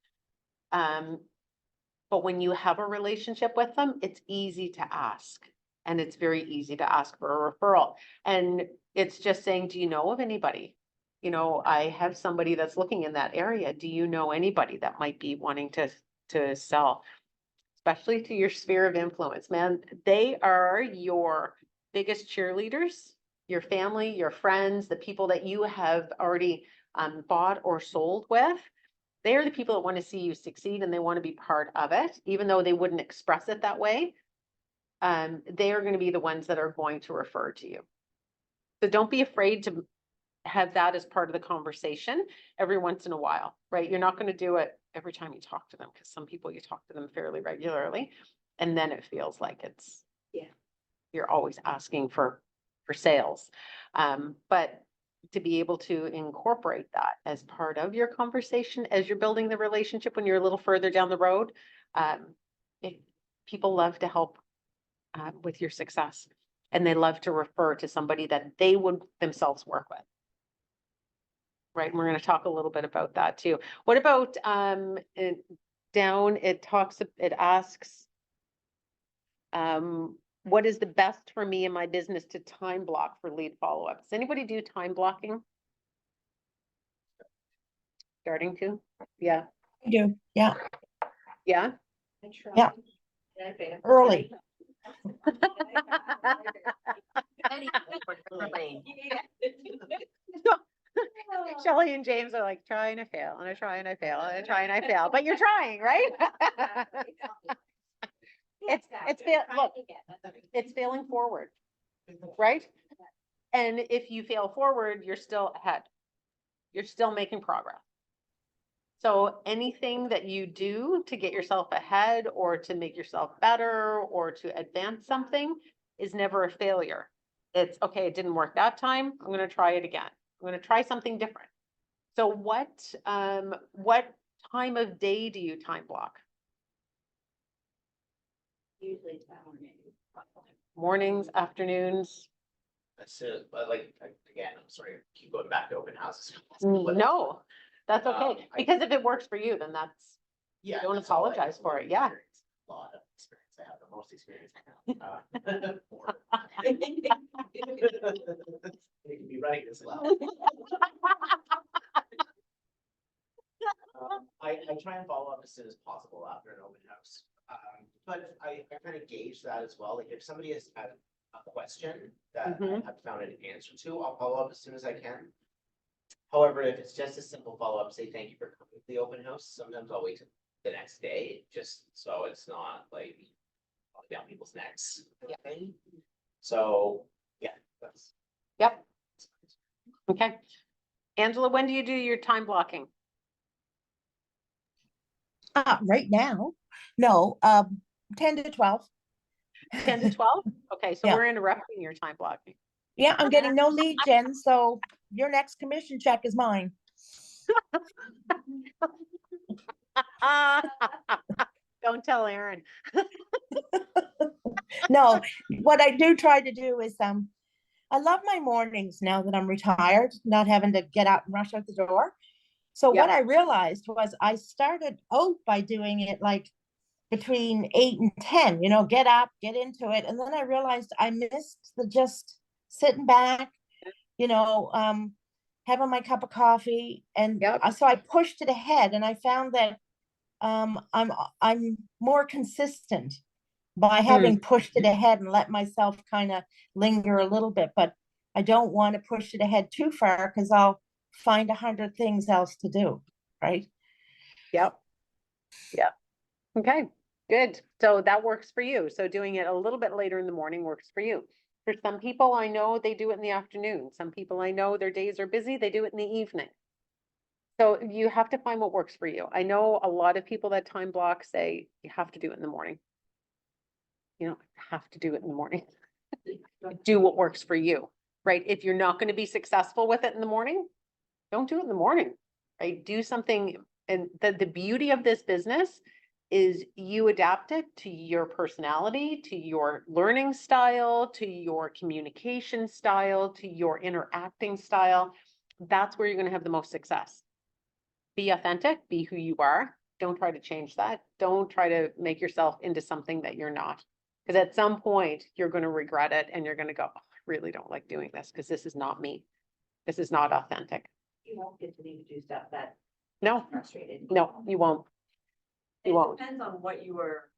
But when you have a relationship with them, it's easy to ask. And it's very easy to ask for a referral. And it's just saying, do you know of anybody? I have somebody that's looking in that area. Do you know anybody that might be wanting to sell? Especially to your sphere of influence, man. They are your biggest cheerleaders, your family, your friends, the people that you have already bought or sold with. They are the people that want to see you succeed and they want to be part of it, even though they wouldn't express it that way. They are going to be the ones that are going to refer to you. So don't be afraid to have that as part of the conversation every once in a while, right? You're not going to do it every time you talk to them because some people you talk to them fairly regularly, And then it feels like it's. Yeah. You're always asking for sales. But to be able to incorporate that as part of your conversation, as you're building the relationship when you're a little further down the road, people love to help with your success. And they love to refer to somebody that they would themselves work with. Right, and we're gonna talk a little bit about that too. What about, down, it asks, what is the best for me in my business to time block for lead follow-up? Does anybody do time blocking? Starting to, yeah, I do, yeah, yeah. I tried. Yeah. And I failed. early. Shelley and James are like, try and I fail, and I try and I fail, and I try and I fail, but you're trying, right? Look, it's failing forward, right? And if you fail forward, you're still ahead. You're still making progress. So anything that you do to get yourself ahead or to make yourself better or to advance something is never a failure. It's okay, it didn't work that time. I'm going to try it again. I'm going to try something different. So what time of day do you time block? Usually it's about Mornings, afternoons? That's it, but like, again, I'm sorry, keep going back to open houses. No, that's okay. I- Because if it works for you, then that's, Yeah. Don't that's all I apologize have. for it, yeah. A lot of experience. I have the most experience I have. You can be running this well. I try and follow up as soon as possible after an open house. But I kind of gauge that as well. Like if somebody has had a question that I Mhm. have found an answer to, I'll follow up as soon as I can. However, if it's just a simple follow-up, say thank you for coming to the open house, sometimes I'll wait till the next day, just so it's not like falling down people's necks. So, yeah, that's. Yep. Okay. Angela, when do you do your time blocking? Right now, no, 10 to 12. 10 to 12? Okay, so Yeah. we're interrupting your time blocking. Yeah, I'm getting no lead gen, so your next commission check is mine. Don't tell Aaron. No, what I do try to do is, I love my mornings now that I'm retired, not having to get out and rush out the door. So what Yep. I realized was I started out by doing it like between 8 and 10, get up, get into it. And then I realized I missed the just sitting back, having my cup of coffee. And Yep. so I pushed it ahead and I found that I'm more consistent by having pushed it ahead and let myself kind of linger a little bit. But I don't want to push it ahead too far because I'll find 100 things else to do, right? Yep. Yep. Okay, good. So that works for you. So doing it a little bit later in the morning works for you. For some people, I know they do it in the afternoon. Some people I know their days are busy, they do it in the evening. So you have to find what works for you. I know a lot of people that time block say you have to do it in the morning. You don't have to do it in the morning. Do what works for you, right? If you're not going to be successful with it in the morning, don't do it in the morning, right? Do something. And the beauty of this business is you adapt it to your personality, to your learning style, to your communication style, to your interacting style. That's where you're going to have the most success. Be authentic, be who you are. Don't try to change that. Don't try to make yourself into something that you're not. Because at some point you're going to regret it and you're going to go, oh, I really don't like doing this because this is not me. This is not authentic. You won't continue to do stuff that No, frustrated. no, you won't. You It won't. depends on what your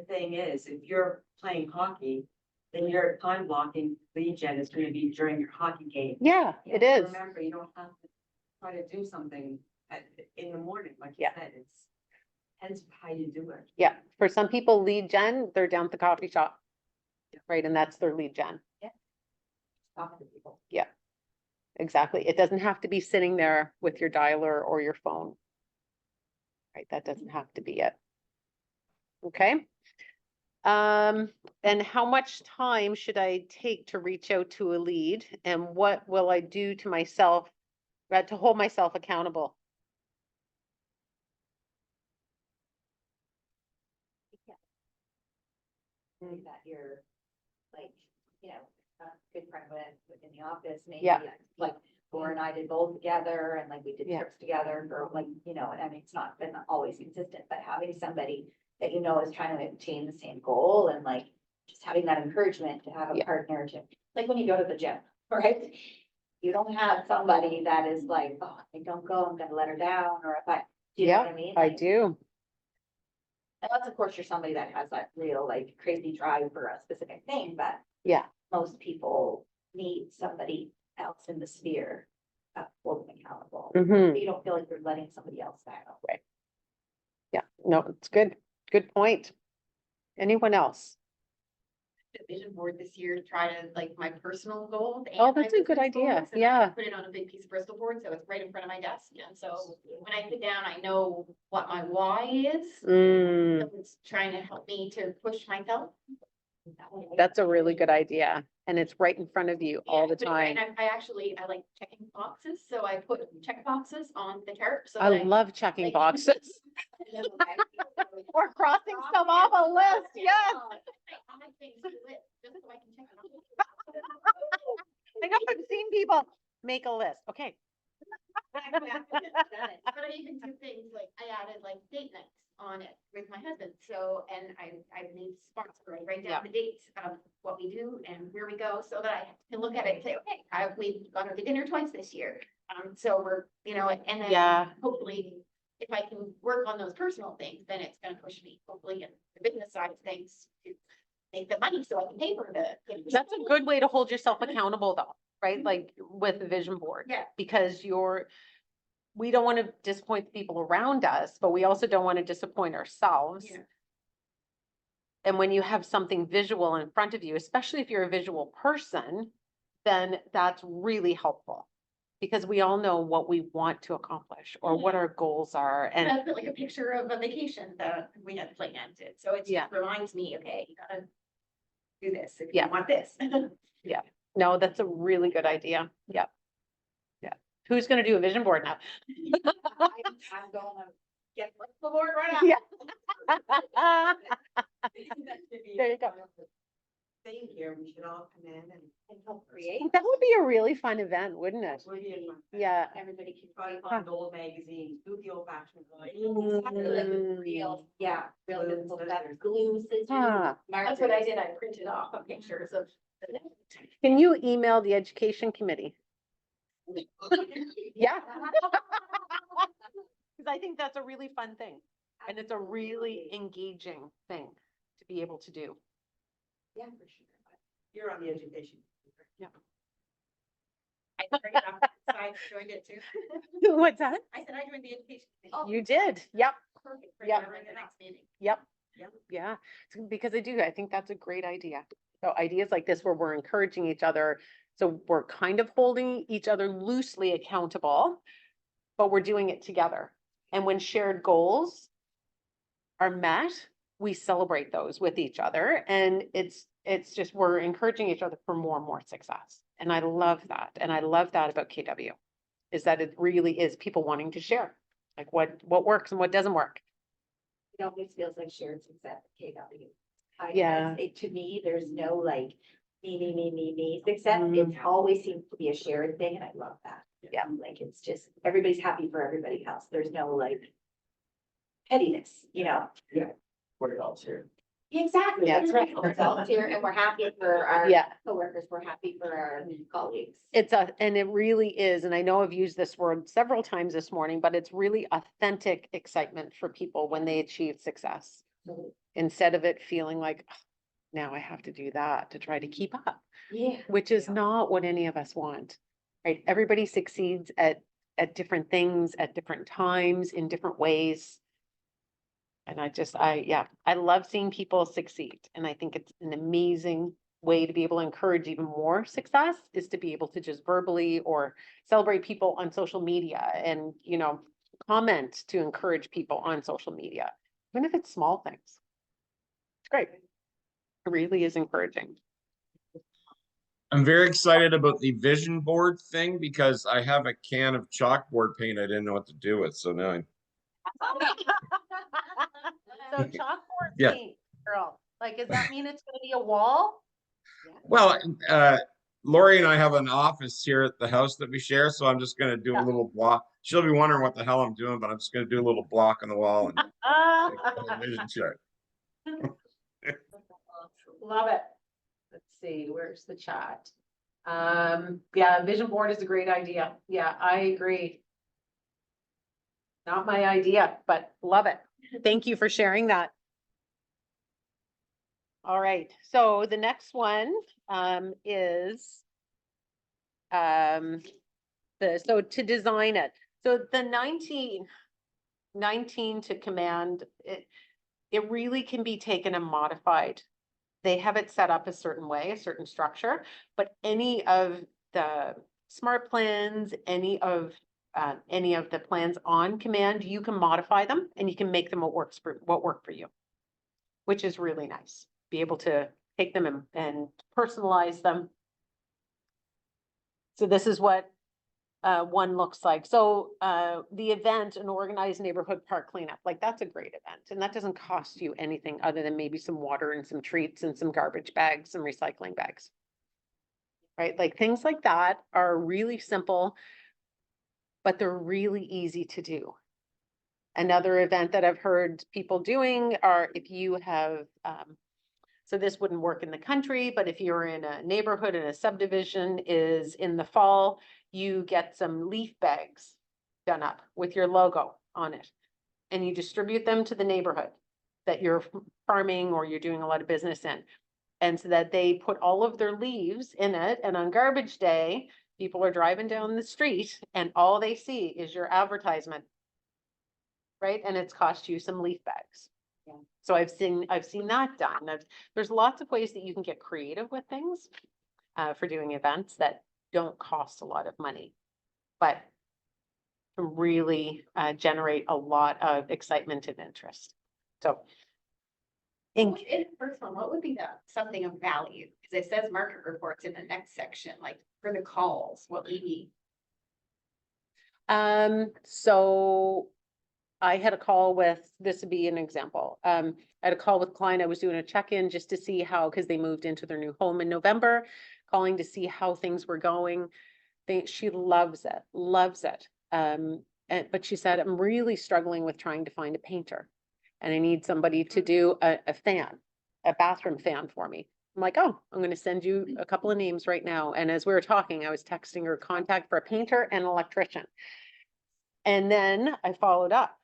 thing is. If you're playing hockey, then your time blocking lead gen is going to be during your hockey game. Yeah, it is. Remember, you don't have to try to do something in the morning, like you Yeah. said, it's depends how you do it. Yeah, for some people, lead gen, they're down at the coffee shop. Right, and that's their lead gen. Talk to people. Yeah, exactly. It doesn't have to be sitting there with your dialer or your phone. Right, that doesn't have to be it. Okay, And how much time should I take to reach out to a lead? And what will I do to myself, to hold myself accountable? That you're like, you know, a good friend in the office, maybe Yeah. like Laura and I did both together and like we did Yeah. trips together for like, you know, and I mean, it's not been always consistent, but having somebody that you know is trying to attain the same goal and like just having that encouragement to have a Yeah. partner to, like when you go to the gym, right? You don't have somebody that is like, oh, if I don't go, I'm gonna let her down, or if I, do you know what I mean? I Like, do. unless of course you're somebody that has that real like crazy drive for a specific thing, but Yeah. most people need somebody else in the sphere of holding accountable. Hmm. You don't feel like you're letting somebody else down. Yeah, no, it's good. Good point. Anyone else? The vision board this year to try to like my personal goals. and Oh, my that's a good business idea. goals, and I Yeah. Put it on a big piece of Bristol board, so it's right in front of my desk, and so when I sit down, I know what my why is. Mm, So it's trying to help me to push myself. that's a really good idea. And it's right in front of you all the Yeah, time. And I actually, I like checking boxes, so I put check boxes on the chart, so. I that love checking like- boxes. Or crossing some off a list, yes. I like things to list, just so I can check it off. I know I've seen people make a list. Okay. But I even do things like I added like date nights on it with my husband. So, and I made spots where I write Yeah. down the dates of what we do and where we go so that I can look at it and say, okay, we've gone to dinner twice this year. So we're, you know, and then Yeah. hopefully if I can work on those personal things, then it's gonna push me hopefully in the business side of things to make the money so I can pay for the. That's a good way to hold yourself accountable though, right? Like with the vision board. Yeah. Because we don't want to disappoint the people around us, but we also don't want to disappoint ourselves. Yeah. And when you have something visual in front of you, especially if you're a visual person, then that's really helpful. Because we all know what we want to accomplish or what our goals are. And And I put like a picture of a vacation that we had planned it, so it Yeah. just reminds me, okay, you gotta do this if Yeah. you want this. no, that's a really good idea. Yep. Yeah. Who's going to do a vision board now? I'm gonna get the board right now. Yeah. There you go. Staying here, we should all come in and. help create. That would be a really fun event, wouldn't it? Would be a fun thing. Yeah. Everybody can. Probably find old magazines, do the old fashioned way. Real, yeah, real Glue, good scissors. stuff, glue, scissors. Ah. That's what I did, I printed off pictures of. Can you email the education committee? Yeah. Because I think that's a really fun thing. And it's a really engaging thing to be able to do. Yeah, for sure. You're on the education. I printed off, so I joined it too. What's that? I said I joined the education. You did. Yep. Perfect. for Yep. the next meeting. Yep. Yep. Yeah, because I think that's a great idea. So ideas like this where we're encouraging each other. So we're kind of holding each other loosely accountable, but we're doing it together. And when shared goals are met, we celebrate those with each other. And it's just, we're encouraging each other for more and more success. And I love that. And I love that about KW, is that it really is people wanting to share, like what works and what doesn't work. It always feels like shared success at KW. Yeah. To me, there's no like me success. Mm. It always seems to be a shared thing and I love that. Yeah. Like it's just, everybody's happy for everybody else. There's no like pettiness, you know? We're all here. Exactly, Yeah. that's right. We're volunteer and we're happy for our Yeah. coworkers, we're happy for our colleagues. And it really is, and I know I've used this word several times this morning, but it's really authentic excitement for people when they achieve success. Instead of it feeling like, "Ugh, now I have to do that to try to keep up," Yeah. which is not what any of us want, right? Everybody succeeds at different things, at different times, in different ways. And I love seeing people succeed. And I think it's an amazing way to be able to encourage even more success is to be able to just verbally or celebrate people on social media and, comment to encourage people on social media, even if it's small things. It's great. It really is encouraging. I'm very excited about the vision board thing because I have a can of chalkboard paint I didn't know what to do with, so now I. So chalkboard Yeah. paint, girl, like, does that mean it's gonna be a wall? Well, Lori and I have an office here at the house that we share, so I'm just gonna do a Yeah. little block. She'll be wondering what the hell I'm doing, but I'm just gonna do a little block on the wall and make a little vision chart. Love it. Let's see, where's the chat? Yeah, vision board is a great idea. Yeah, I agree. Not my idea, but love it. Thank you for sharing that. All right, so the next one is so to design it. So the 19 to command, it really can be taken and modified. They have it set up a certain way, a certain structure, but any of the smart plans, any of the plans on command, you can modify them and you can make them what work for you, which is really nice. Be able to take them and personalize them. So this is what one looks like. So the event, an organized neighborhood park cleanup, like that's a great event. And that doesn't cost you anything other than maybe some water and some treats and some garbage bags, some recycling bags. Right? Like things like that are really simple, but they're really easy to do. Another event that I've heard people doing are if you have, so this wouldn't work in the country, but if you're in a neighborhood in a subdivision is in the fall, you get some leaf bags done up with your logo on it. And you distribute them to the neighborhood that you're farming or you're doing a lot of business in. And so that they put all of their leaves in it. And on garbage day, people are driving down the street and all they see is your advertisement. Right? And it's cost you some leaf bags. Yeah. So I've seen that done. There's lots of ways that you can get creative with things for doing events that don't cost a lot of money, but really generate a lot of excitement and interest. So In the first one, what would be something of value? Because it says market reports in the next section, like for the calls, what we need. So I had a call with, this would be an example. I had a call with a client. I was doing a check-in just to see how, because they moved into their new home in November, calling to see how things were going. She loves it, loves it. But she said, I'm really struggling with trying to find a painter. And I need somebody to do a fan, a bathroom fan for me. I'm like, oh, I'm going to send you a couple of names right now. And as we were talking, I was texting her contact for a painter and electrician. And then I followed up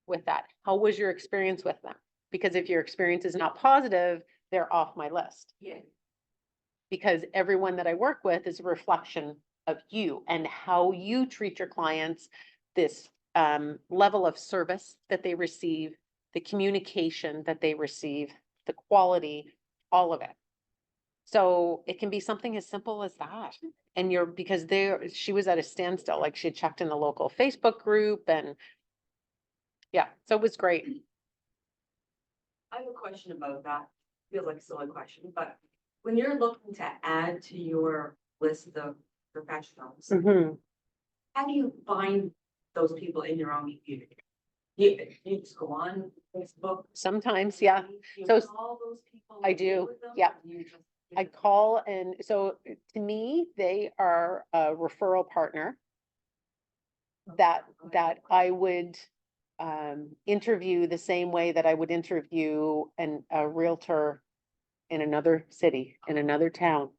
with that. How was your experience with them? Because if your experience is not positive, they're off my list. Yeah. Because everyone that I work with is a reflection of you and how you treat your clients, this level of service that they receive, the communication that they receive, the quality, all of it. So it can be something as simple as that. And because she was at a standstill, like she had checked in the local Facebook group and yeah, so it was great. I have a question about that. Feels like a silly question, but when you're looking to add to your list of professionals, how do you find those people in your own community? You just go on Facebook? Sometimes, yeah. You So call those people? I and deal do, with them, yeah. or you just- I call, and so to me, they are a referral partner that I would interview the same way that I would interview a realtor in another city, in another town.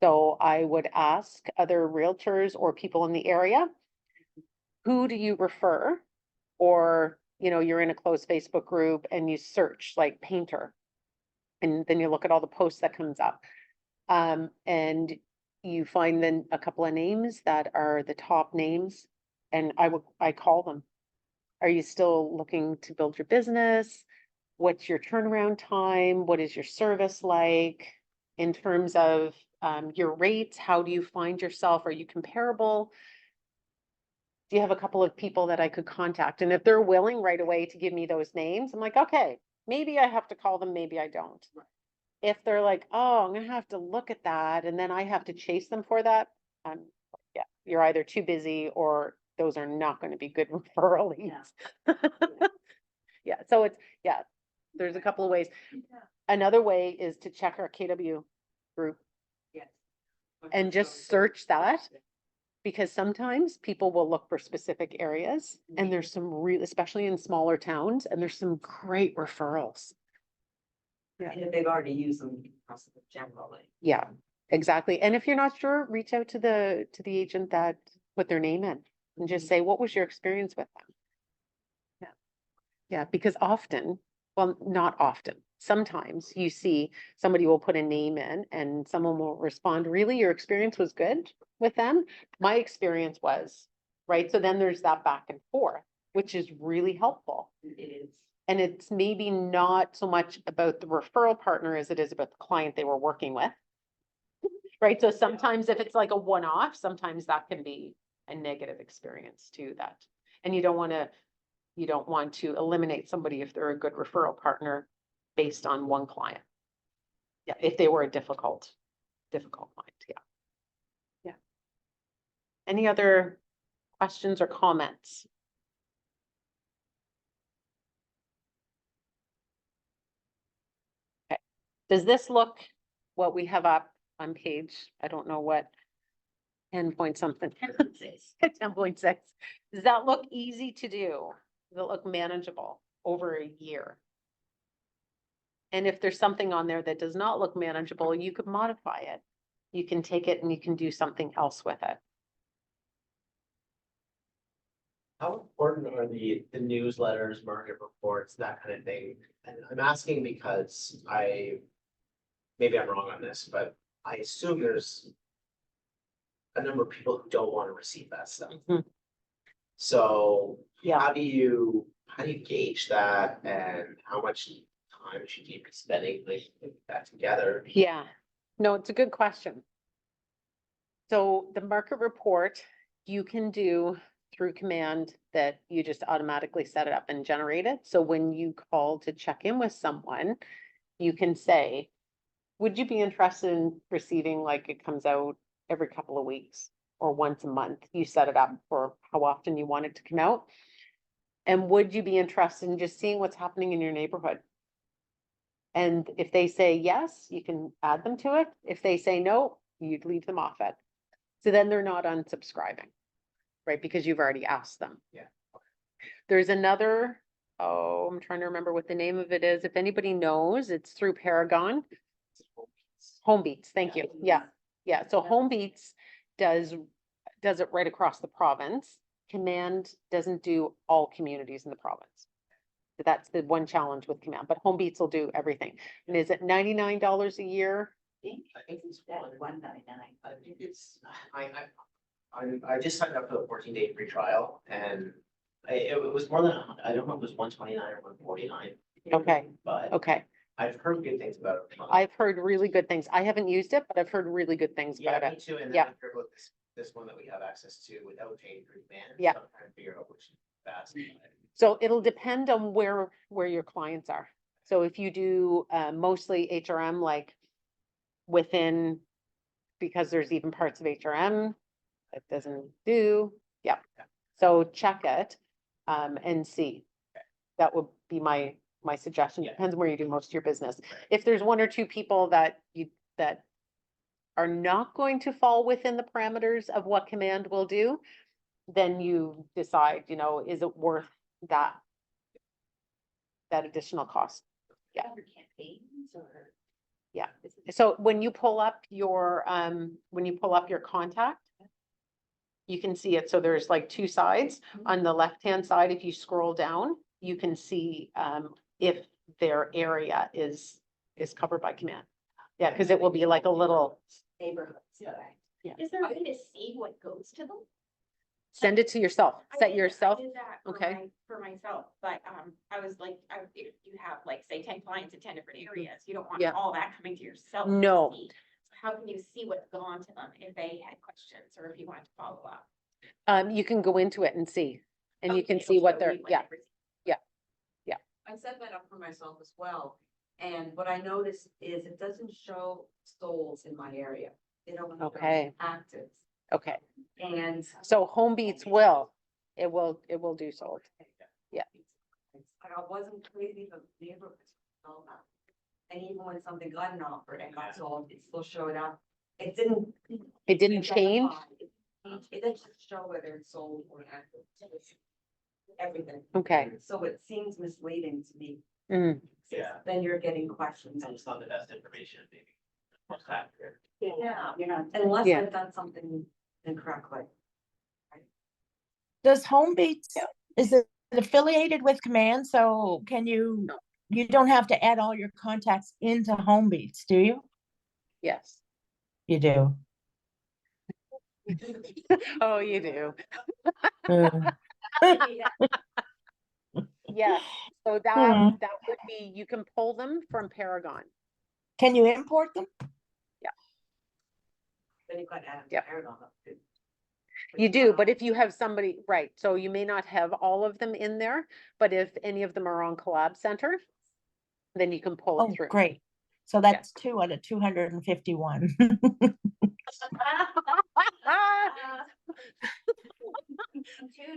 So I would ask other realtors or people in the area, who do you refer? Or, you're in a closed Facebook group and you search like painter. And then you look at all the posts that comes up. And you find then a couple of names that are the top names. And I call them. Are you still looking to build your business? What's your turnaround time? What is your service like in terms of your rates? How do you find yourself? Are you comparable? Do you have a couple of people that I could contact? And if they're willing right away to give me those names, I'm like, okay, maybe I have to call them, maybe I don't. if they're like, oh, I'm gonna have to look at that, and then I have to chase them for that, yeah, you're either too busy or those are not gonna be good referral leads. Yeah, so it's, yeah, there's a couple of ways. Another way is to check our KW group Yes. and just search that. Because sometimes people will look for specific areas and there's some real, especially in smaller towns, and there's some great referrals. And if they've already used them, across the generally. Yeah, exactly. And if you're not sure, reach out to the agent that put their name in and just say, what was your experience with them? Yeah. Yeah, because often, well, not often, sometimes you see somebody will put a name in and someone will respond, really, your experience was good with them? My experience was, right? So then there's that back and forth, which is really helpful. It is. And it's maybe not so much about the referral partner as it is about the client they were working with. Right? So sometimes if it's like a one-off, sometimes that can be a negative experience too, that, and you don't want to eliminate somebody if they're a good referral partner based on one client. Yeah, if they were a difficult client, yeah. Yeah. Any other questions or comments? Okay, does this look what we have up on page, I don't know what, 10 point something, 10.6. Does that look easy to do? Does it look manageable over a year? And if there's something on there that does not look manageable, you could modify it. You can take it and you can do something else with it. How important are the newsletters, market reports, that kind of thing? And I'm asking because maybe I'm wrong on this, but I assume there's a number of people who don't want to receive that stuff. Mhm. So Yeah. how do you gauge that, and how much time should you be spending like putting that together? Yeah, no, it's a good question. So the market report you can do through command that you just automatically set it up and generate it. So when you call to check in with someone, you can say, would you be interested in receiving, like, it comes out every couple of weeks or once a month? You set it up for how often you want it to come out. And would you be interested in just seeing what's happening in your neighborhood? And if they say yes, you can add them to it. If they say no, you'd leave them off it. So then they're not unsubscribing, right? Because you've already asked them. Yeah. There's another, oh, I'm trying to remember what the name of it is. If anybody knows, it's through Paragon. Home Beats, thank you. Yeah, yeah. So Home Beats does it right across the province. Command doesn't do all communities in the province. So that's the one challenge with Command, but Home Beats will do everything. And is it $99 a year? I think it's That's one. $1.99. I think it's, I just signed up for the 14-day free trial, and it was more than, I don't know if it was 129 or 149, Okay, but okay. I've heard good things about it. I've heard really good things. I haven't used it, but I've heard really good things Yeah, about me it. too, and then Yeah. I've heard about this one that we have access to without paying for demand. Yeah. So I'm trying to figure out which is best. So it'll depend on where your clients are. So if you do mostly HRM, like within, because there's even parts of HRM that doesn't do, yeah. So check it and see. That would be my suggestion. Yeah. Depends on where you do most of your business. If there's one or two people that are not going to fall within the parameters of what Command will do, then you decide, is it worth that additional cost? Yeah. Other campaigns or? Yeah. So when you pull up your contact, you can see it. So there's like two sides. On the left-hand side, if you scroll down, you can see if their area is covered by Command. Yeah, because it will be like a little, Neighborhoods. Yeah. Okay. Is there a way to see what goes to them? send it to yourself, I set did- yourself. I did that okay. For myself, but I was like, if you have like, say, 10 clients in 10 different areas, you don't want Yeah. all that coming to yourself. to No. see. So how can you see what's gone to them if they had questions or if you wanted to follow up? You can go into it and see, and you can Okay, see what so they're, we went yeah, over- I set that up for myself as well. And what I noticed is it doesn't show souls in my area. It only shows Okay. actives. Okay, And so Home Beats will, it will do sold. Yeah. I wasn't crazy, but neighborhoods all that. And even when something got an offer and got sold, it still showed up. It didn't. It didn't change? It didn't just show whether it's sold or active. It was everything. Okay. So it seems misleading to me. Mm. Yeah. Then you're getting questions. It's not the best information, maybe. Most accurate. Yeah, You're not. unless Yeah. I've done something incorrectly. Does Home Beats, is it affiliated with Command? So can you, you don't have to add all your contacts into Home Beats, do you? Yes. You do. Oh, you do. Mm. Yeah, so Hmm. that would be, you can pull them from Paragon. Can you import them? Then you got Adam Yep. Paragon up too. You do, but if you have somebody, right, so you may not have all of them in there, but if any of them are on Collab Center, then you can pull it Oh, through. great. So that's 2 out of 251. Two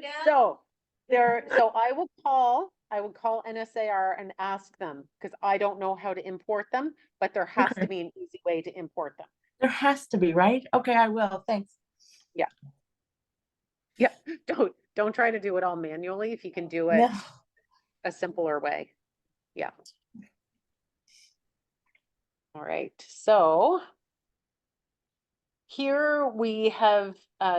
down. So so I will call NSAR and ask them, because I don't know how to import them, but there has to Okay. be an easy way to import them. There has to be, right? Okay, I will. Thanks. Yeah, don't try to do it all manually if you can do it No. a simpler way. Yeah. All right, so here we have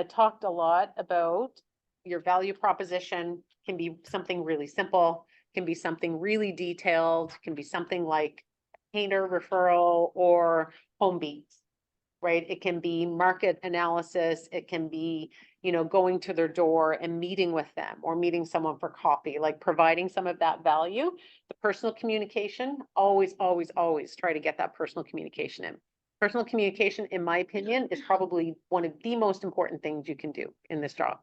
talked a lot about your value proposition. Can be something really simple, can be something really detailed, can be something like painter referral or Home Beats, right? It can be market analysis, it can be, you know, going to their door and meeting with them or meeting someone for coffee, like providing some of that value. The personal communication, always, always, always try to get that personal communication in. Personal communication, in my opinion, is probably one of the most important things you can do in this job,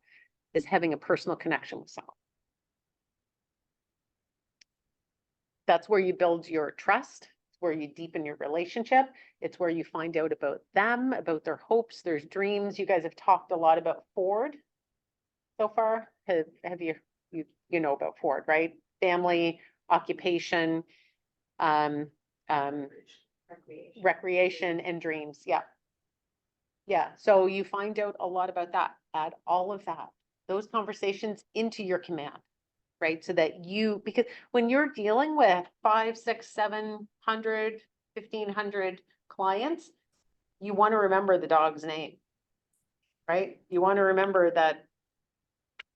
is having a personal connection with someone. That's where you build your trust, where you deepen your relationship. It's where you find out about them, about their hopes, their dreams. You guys have talked a lot about Ford so far. Have you know about Ford, right? Family, occupation, recreation and dreams. Yeah. Yeah. So you find out a lot about that. Add all of that, those conversations into your command, right? So that because when you're dealing with 500, 600, 700, 1,500 clients, you want to remember the dog's name, right? You want to remember that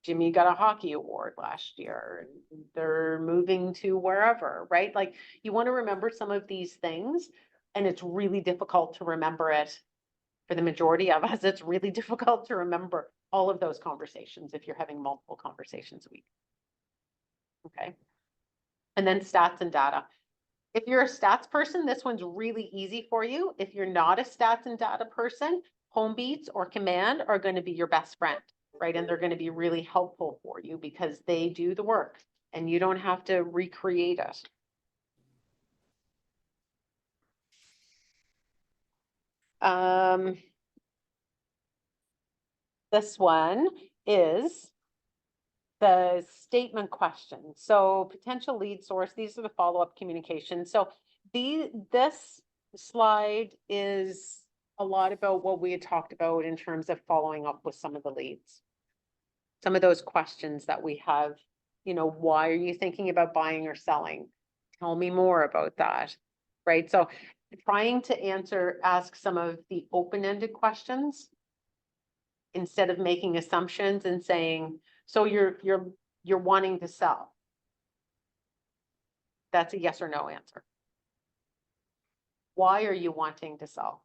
Jimmy got a hockey award last year and they're moving to wherever, right? Like you want to remember some of these things, and it's really difficult to remember it for the majority of us. It's really difficult to remember all of those conversations if you're having multiple conversations a week. Okay. And then stats and data. If you're a stats person, this one's really easy for you. If you're not a stats and data person, Home Beats or Command are going to be your best friend, right? And they're going to be really helpful for you because they do the work and you don't have to recreate it. This one is the statement question. So potential lead source, these are the follow-up communications. So this slide is a lot about what we had talked about in terms of following up with some of the leads. Some of those questions that we have, you know, why are you thinking about buying or selling? Tell me more about that, right? So trying to ask some of the open-ended questions instead of making assumptions and saying, so you're wanting to sell. That's a yes or no answer. Why are you wanting to sell?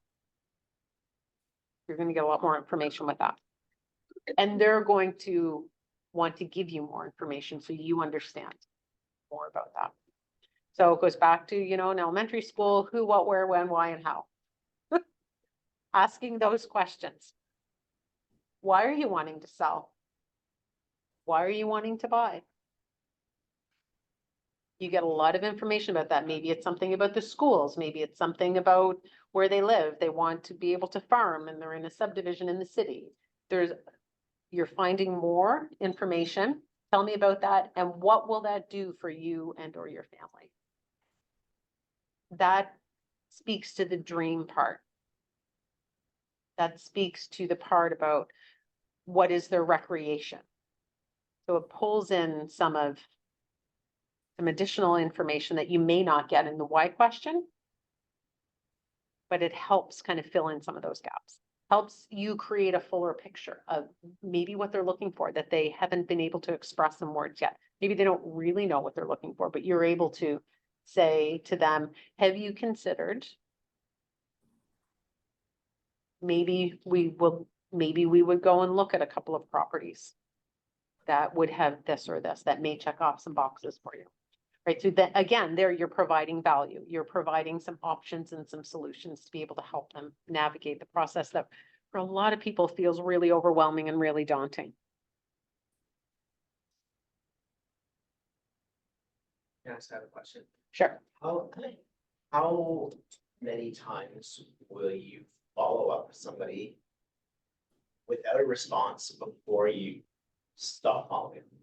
You're going to get a lot more information with that. And they're going to want to give you more information so you understand more about that. So it goes back to, you know, in elementary school, who, what, where, when, why, and how. Asking those questions. Why are you wanting to sell? Why are you wanting to buy? You get a lot of information about that. Maybe it's something about the schools, maybe it's something about where they live. They want to be able to farm and they're in a subdivision in the city. You're finding more information. Tell me about that, and what will that do for you and or your family? That speaks to the dream part. That speaks to the part about what is their recreation. So it pulls in some additional information that you may not get in the why question, but it helps kind of fill in some of those gaps. Helps you create a fuller picture of maybe what they're looking for that they haven't been able to express in words yet. Maybe they don't really know what they're looking for, but you're able to say to them, have you considered maybe we would go and look at a couple of properties that would have this or this, that may check off some boxes for you. Right, so that again, there you're providing value, you're providing some options and some solutions to be able to help them navigate the process that for a lot of people feels really overwhelming and really daunting. Yeah, I just have a question. Sure. How many times will you follow up with somebody without a response before you stop following them?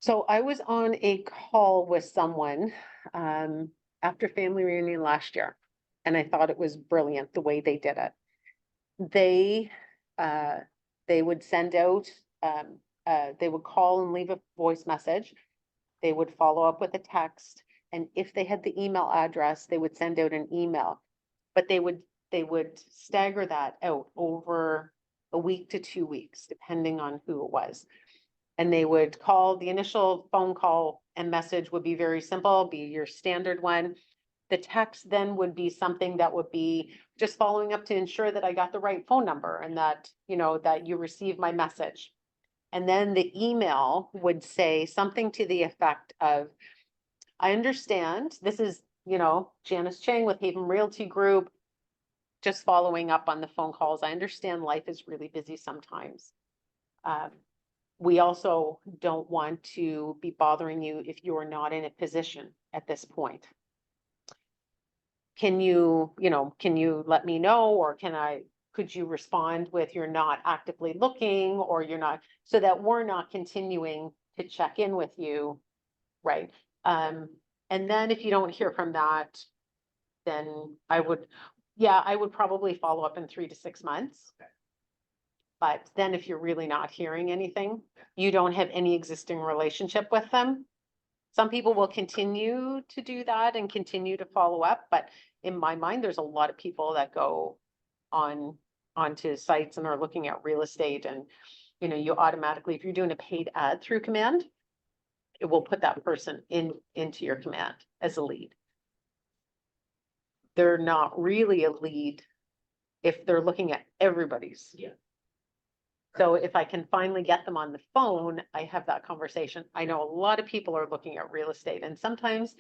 So I was on a call with someone after family reunion last year, and I thought it was brilliant the way they did it. They would send out, they would call and leave a voice message. They would follow up with a text, and if they had the email address, they would send out an email. But they would stagger that out over a week to 2 weeks, depending on who it was. And they would call, the initial phone call and message would be very simple, be your standard one. The text then would be something that would be just following up to ensure that I got the right phone number and that, that you received my message. And then the email would say something to the effect of, I understand, this is, Janice Chang with Haven Realty Group, just following up on the phone calls. I understand life is really busy sometimes. We also don't want to be bothering you if you're not in a position at this point. Can you let me know, or could you respond with you're not actively looking, or you're not, so that we're not continuing to check in with you, right? And then if you don't hear from that, then I would probably follow up in 3 to 6 months. Okay. But then if you're really not hearing anything, you don't have any existing relationship with them. Some people will continue to do that and continue to follow up, but in my mind, there's a lot of people that go onto sites and are looking at real estate, and you automatically, if you're doing a paid ad through Command, it will put that person into your Command as a lead. They're not really a lead if they're looking at everybody's. Yeah. So if I can finally get them on the phone, I have that conversation. I know a lot of people are looking at real estate, and sometimes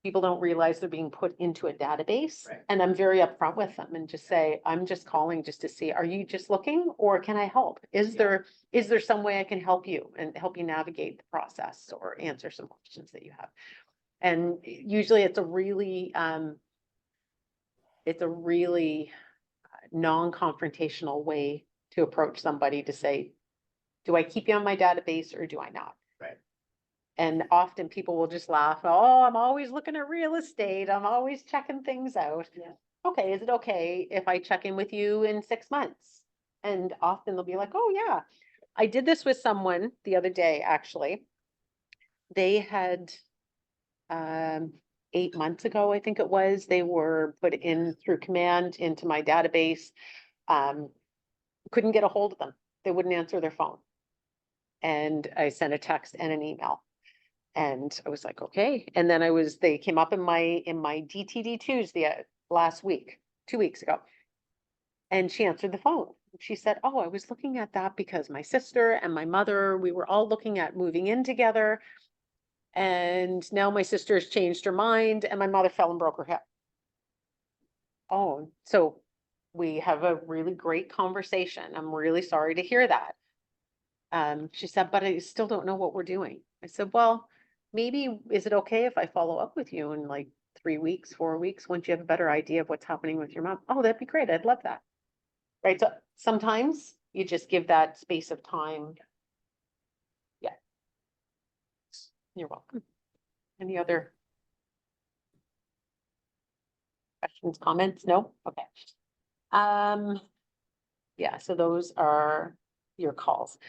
people don't realize they're being put into a database. Right. And I'm very upfront with them and just say, I'm just calling just to see, are you just looking, or can I help? Is there some way I can help you and help you navigate the process or answer some questions that you have? And usually it's a really non-confrontational way to approach somebody to say, do I keep you on my database or do I not? Right. And often people will just laugh, oh, I'm always looking at real estate, I'm always checking things out. Yeah. Okay, is it okay if I check in with you in 6 months? And often they'll be like, oh yeah. I did this with someone the other day, actually. They had 8 months ago, I think it was, they were put in through Command into my database. Couldn't get a hold of them. They wouldn't answer their phone. And I sent a text and an email. And I was like, okay. And then they came up in my DTD Tuesday last week, 2 weeks ago. And she answered the phone. She said, oh, I was looking at that because my sister and my mother, we were all looking at moving in together. And now my sister has changed her mind and my mother fell and broke her hip. Oh, so we have a really great conversation. I'm really sorry to hear that. She said, but I still don't know what we're doing. I said, well, maybe, is it okay if I follow up with you in like 3 weeks, 4 weeks, once you have a better idea of what's happening with your mom? Oh, that'd be great. I'd love that. Right, so sometimes you just give that space of time. Yeah. You're welcome. Any other questions, comments? No? Okay. Yeah, so those are your calls.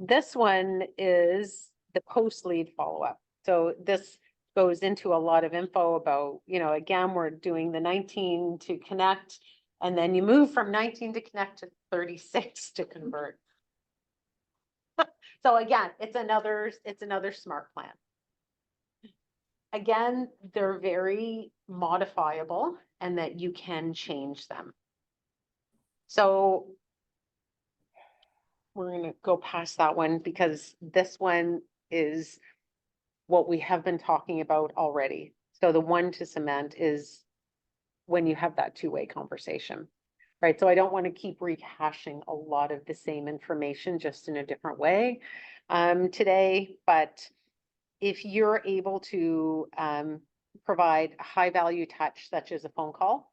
This one is the post lead follow-up. So this goes into a lot of info about, again, we're doing the 19 to connect, and then you move from 19 to connect to 36 to convert. So again, it's another smart plan. Again, they're very modifiable and that you can change them. So we're going to go past that one because this one is what we have been talking about already. So the one to cement is when you have that two-way conversation, right? So I don't want to keep rehashing a lot of the same information just in a different way today, but if you're able to provide a high value touch, such as a phone call,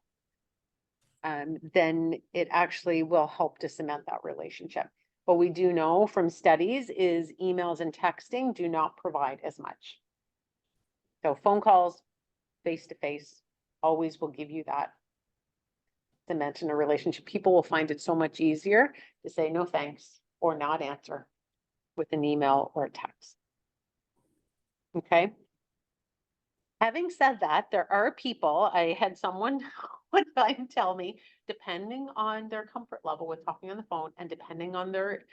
then it actually will help to cement that relationship. What we do know from studies is emails and texting do not provide as much. So phone calls, face-to-face, always will give you that cement in a relationship. People will find it so much easier to say no thanks or not answer with an email or a text. Okay. Having said that, there are people, I had someone one time tell me, depending on their comfort level with talking on the phone and depending on their,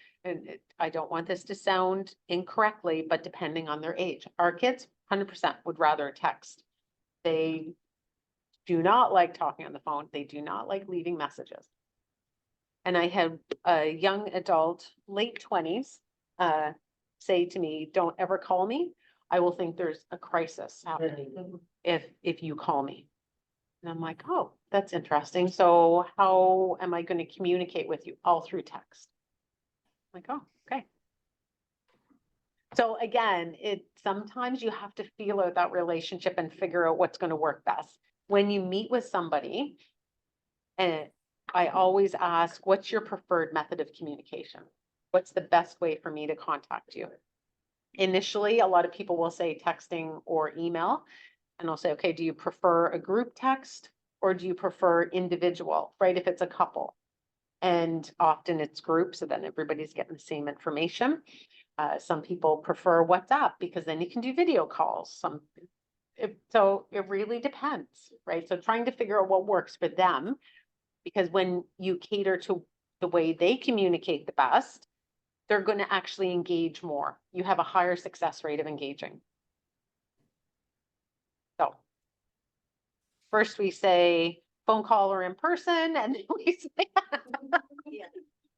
I don't want this to sound incorrectly, but depending on their age, our kids 100% would rather text. They do not like talking on the phone. They do not like leaving messages. And I had a young adult, late 20s, say to me, don't ever call me. I will think there's a crisis happening if you call me. And I'm like, oh, that's interesting. So how am I going to communicate with you? All through text. I'm like, oh, okay. So again, sometimes you have to feel out that relationship and figure out what's going to work best. When you meet with somebody, and I always ask, what's your preferred method of communication? What's the best way for me to contact you? Initially, a lot of people will say texting or email, and I'll say, okay, do you prefer a group text or do you prefer individual, right? If it's a couple, and often it's group, so then everybody's getting the same information. Some people prefer WhatsApp because then you can do video calls. So it really depends, right? So trying to figure out what works for them, because when you cater to the way they communicate the best, they're going to actually engage more. You have a higher success rate of engaging. So first we say phone call or in person, and then we say,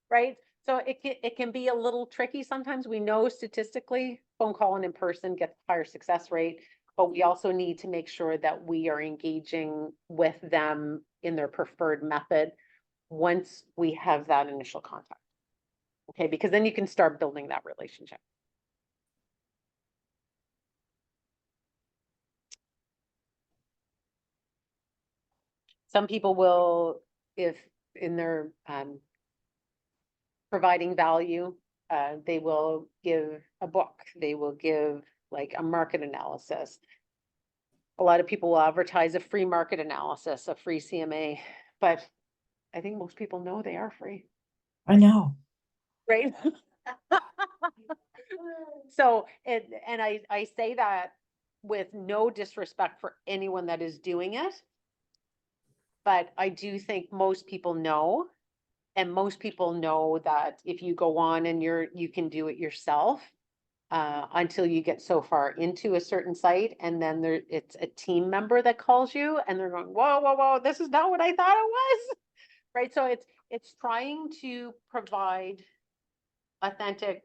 right? So it can be a little tricky. Sometimes we know statistically phone call and in person gets higher success rate, but we also need to make sure that we are engaging with them in their preferred method once we have that initial contact. Okay, because then you can start building that relationship. Some people will, if in their providing value, they will give a book, they will give like a market analysis. A lot of people will advertise a free market analysis, a free CMA, but I think most people know they are free. I know. Right? So, and I say that with no disrespect for anyone that is doing it, but I do think most people know, and most people know that if you go on and you can do it yourself until you get so far into a certain site, and then it's a team member that calls you and they're going, whoa, whoa, whoa, this is not what I thought it was. Right? So it's trying to provide authentic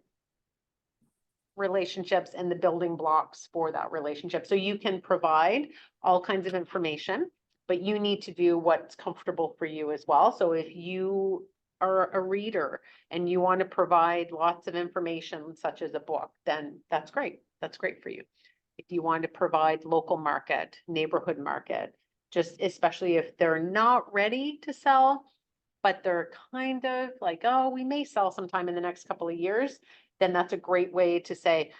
relationships and the building blocks for that relationship. So you can provide all kinds of information, but you need to do what's comfortable for you as well. So if you are a reader and you want to provide lots of information such as a book, then that's great. That's great for you. If you want to provide local market, neighborhood market, just especially if they're not ready to sell, but they're kind of like, oh, we may sell sometime in the next couple of years, then that's a great way to say,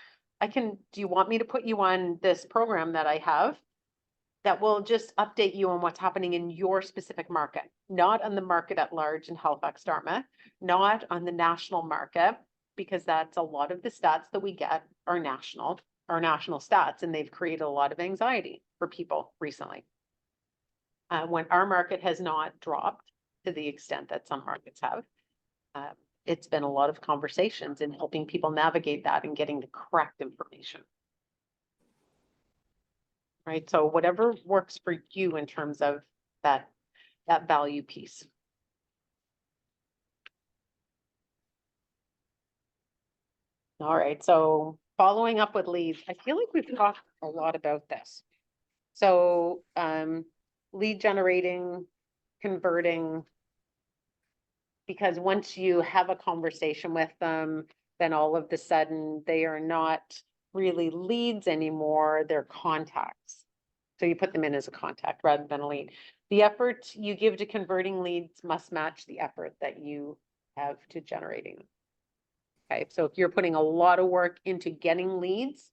do you want me to put you on this program that I have that will just update you on what's happening in your specific market, not on the market at large in Halifax, Dartmouth, not on the national market, because that's a lot of the stats that we get are national stats, and they've created a lot of anxiety for people recently. When our market has not dropped to the extent that some markets have, it's been a lot of conversations in helping people navigate that and getting the correct information. Right, so whatever works for you in terms of that value piece. All right, so following up with leads, I feel like we've talked a lot about this. So lead generating, converting, because once you have a conversation with them, then all of a sudden they are not really leads anymore, they're contacts. So you put them in as a contact rather than a lead. The effort you give to converting leads must match the effort that you have to generating them. Okay, so if you're putting a lot of work into getting leads,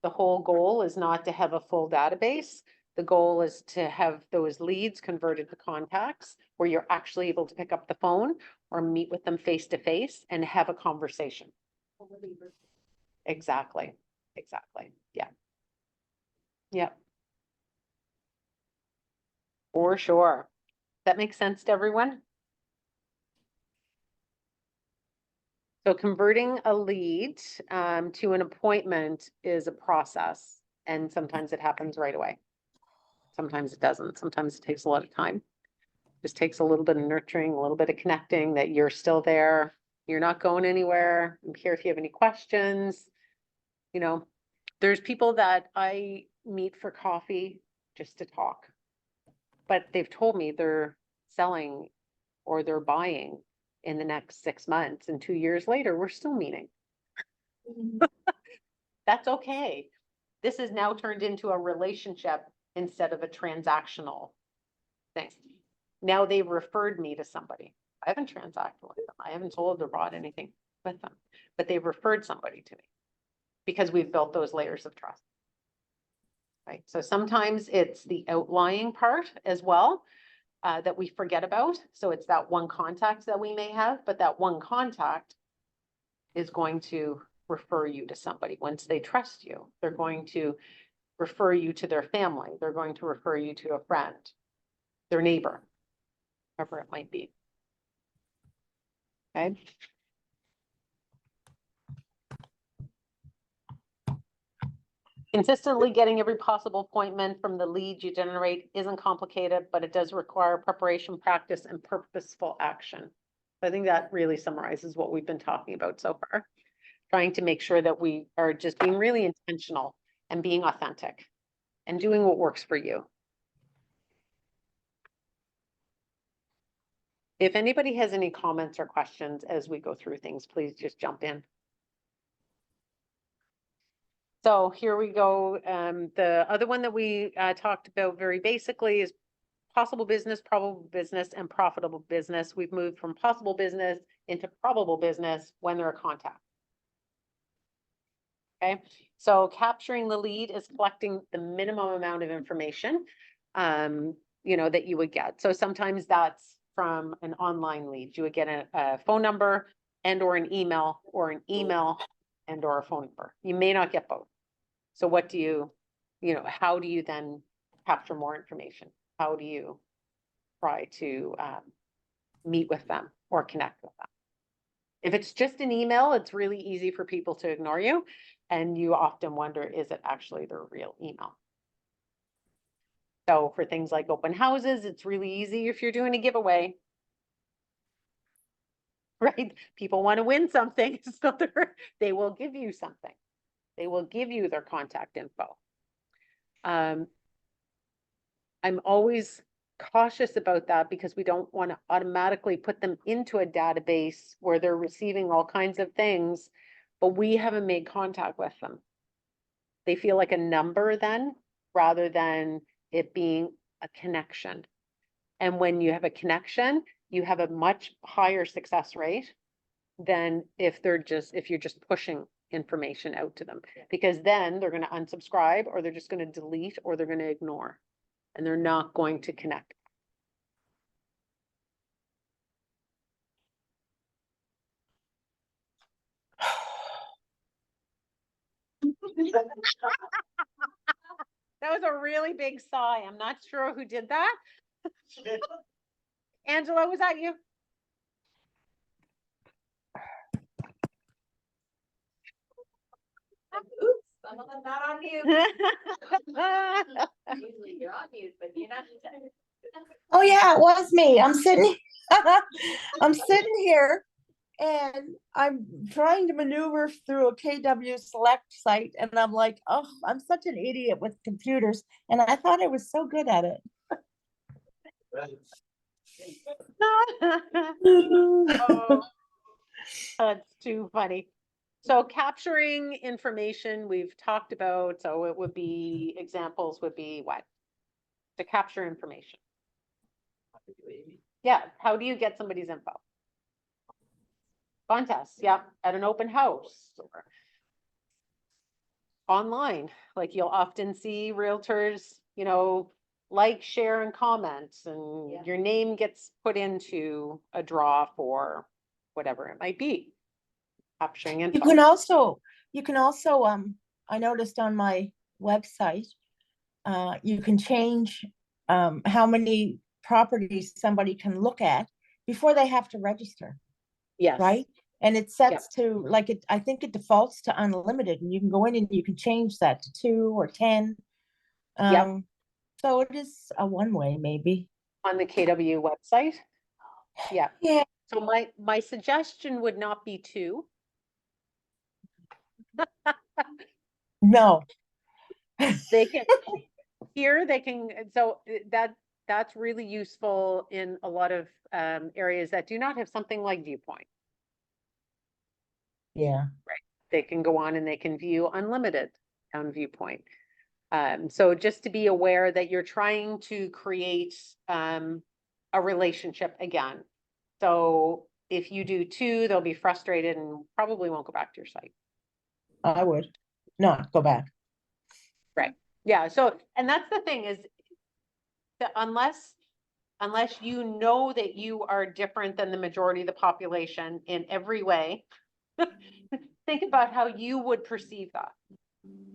the whole goal is not to have a full database. The goal is to have those leads converted to contacts where you're actually able to pick up the phone or meet with them face to face and have a conversation. Exactly. Exactly. Yeah. Yep. For sure. That makes sense to everyone? So converting a lead to an appointment is a process, and sometimes it happens right away. Sometimes it doesn't. Sometimes it takes a lot of time. Just takes a little bit of nurturing, a little bit of connecting, that you're still there. You're not going anywhere. I'm here if you have any questions. You know, there's people that I meet for coffee just to talk, but they've told me they're selling or they're buying in the next 6 months, and 2 years later, we're still meeting. That's okay. This is now turned into a relationship instead of a transactional thing. Now they've referred me to somebody. I haven't transacted with them. I haven't sold or bought anything with them, but they've referred somebody to me because we've built those layers of trust. Right. So sometimes it's the outlying part as well that we forget about. So it's that one contact that we may have, but that one contact is going to refer you to somebody. Once they trust you, they're going to refer you to their family. They're going to refer you to a friend, their neighbor, whoever it might be. Okay. Consistently getting every possible appointment from the lead you generate isn't complicated, but it does require preparation, practice, and purposeful action. I think that really summarizes what we've been talking about so far. Trying to make sure that we are just being really intentional and being authentic and doing what works for you. If anybody has any comments or questions as we go through things, please just jump in. So here we go. The other one that we talked about very basically is possible business, probable business, and profitable business. We've moved from possible business into probable business when they're a contact. Okay, so capturing the lead is collecting the minimum amount of information, you know, that you would get. So sometimes that's from an online lead. You would get a phone number and or an email and or a phone number. You may not get both. So what do you know, how do you then capture more information? How do you try to meet with them or connect with them? If it's just an email, it's really easy for people to ignore you. And you often wonder, is it actually their real email? So for things like open houses, it's really easy if you're doing a giveaway. Right? People want to win something, so they will give you something. They will give you their contact info. I'm always cautious about that because we don't want to automatically put them into a database where they're receiving all kinds of things, but we haven't made contact with them. They feel like a number then, rather than it being a connection. And when you have a connection, you have a much higher success rate than if you're just pushing information out to them. Because then they're gonna unsubscribe, or they're just gonna delete, or they're gonna ignore. And they're not going to connect. That was a really big sigh. I'm not sure who did that. Angela, was that you? Oops, I'm not on mute. Usually you're on mute, but you're not. Oh yeah, it was me. I'm sitting here and I'm trying to maneuver through a KW Select site and I'm like, oh, I'm such an idiot with computers. And I thought I was so good at it. Oh, that's too funny. So capturing information we've talked about, so it would be, examples would be what? To capture information. Yeah, how do you get somebody's info? Contests, yeah, at an open house. Or online, like you'll often see realtors, like, share and comment, and Yeah. your name gets put into a draw for whatever it might be. Capturing info. You can also, I noticed on my website, you can change, how many properties somebody can look at before they have to register, Yes. right? And it sets to, like, I think it defaults to unlimited, and you can go in and you can change that to 2 or 10. Yep. So it is a one-way maybe. On the KW website. Yeah. Yeah. So my suggestion would not be 2. No. They can, so that's really useful in a lot of areas that do not have something like Viewpoint. Yeah. They can go on and they can view unlimited on Viewpoint. So just to be aware that you're trying to create a relationship again. So if you do 2, they'll be frustrated and probably won't go back to your site. I would not go back. Right. Yeah. So, and that's the thing is that unless you know that you are different than the majority of the population in every way, think about how you would perceive that.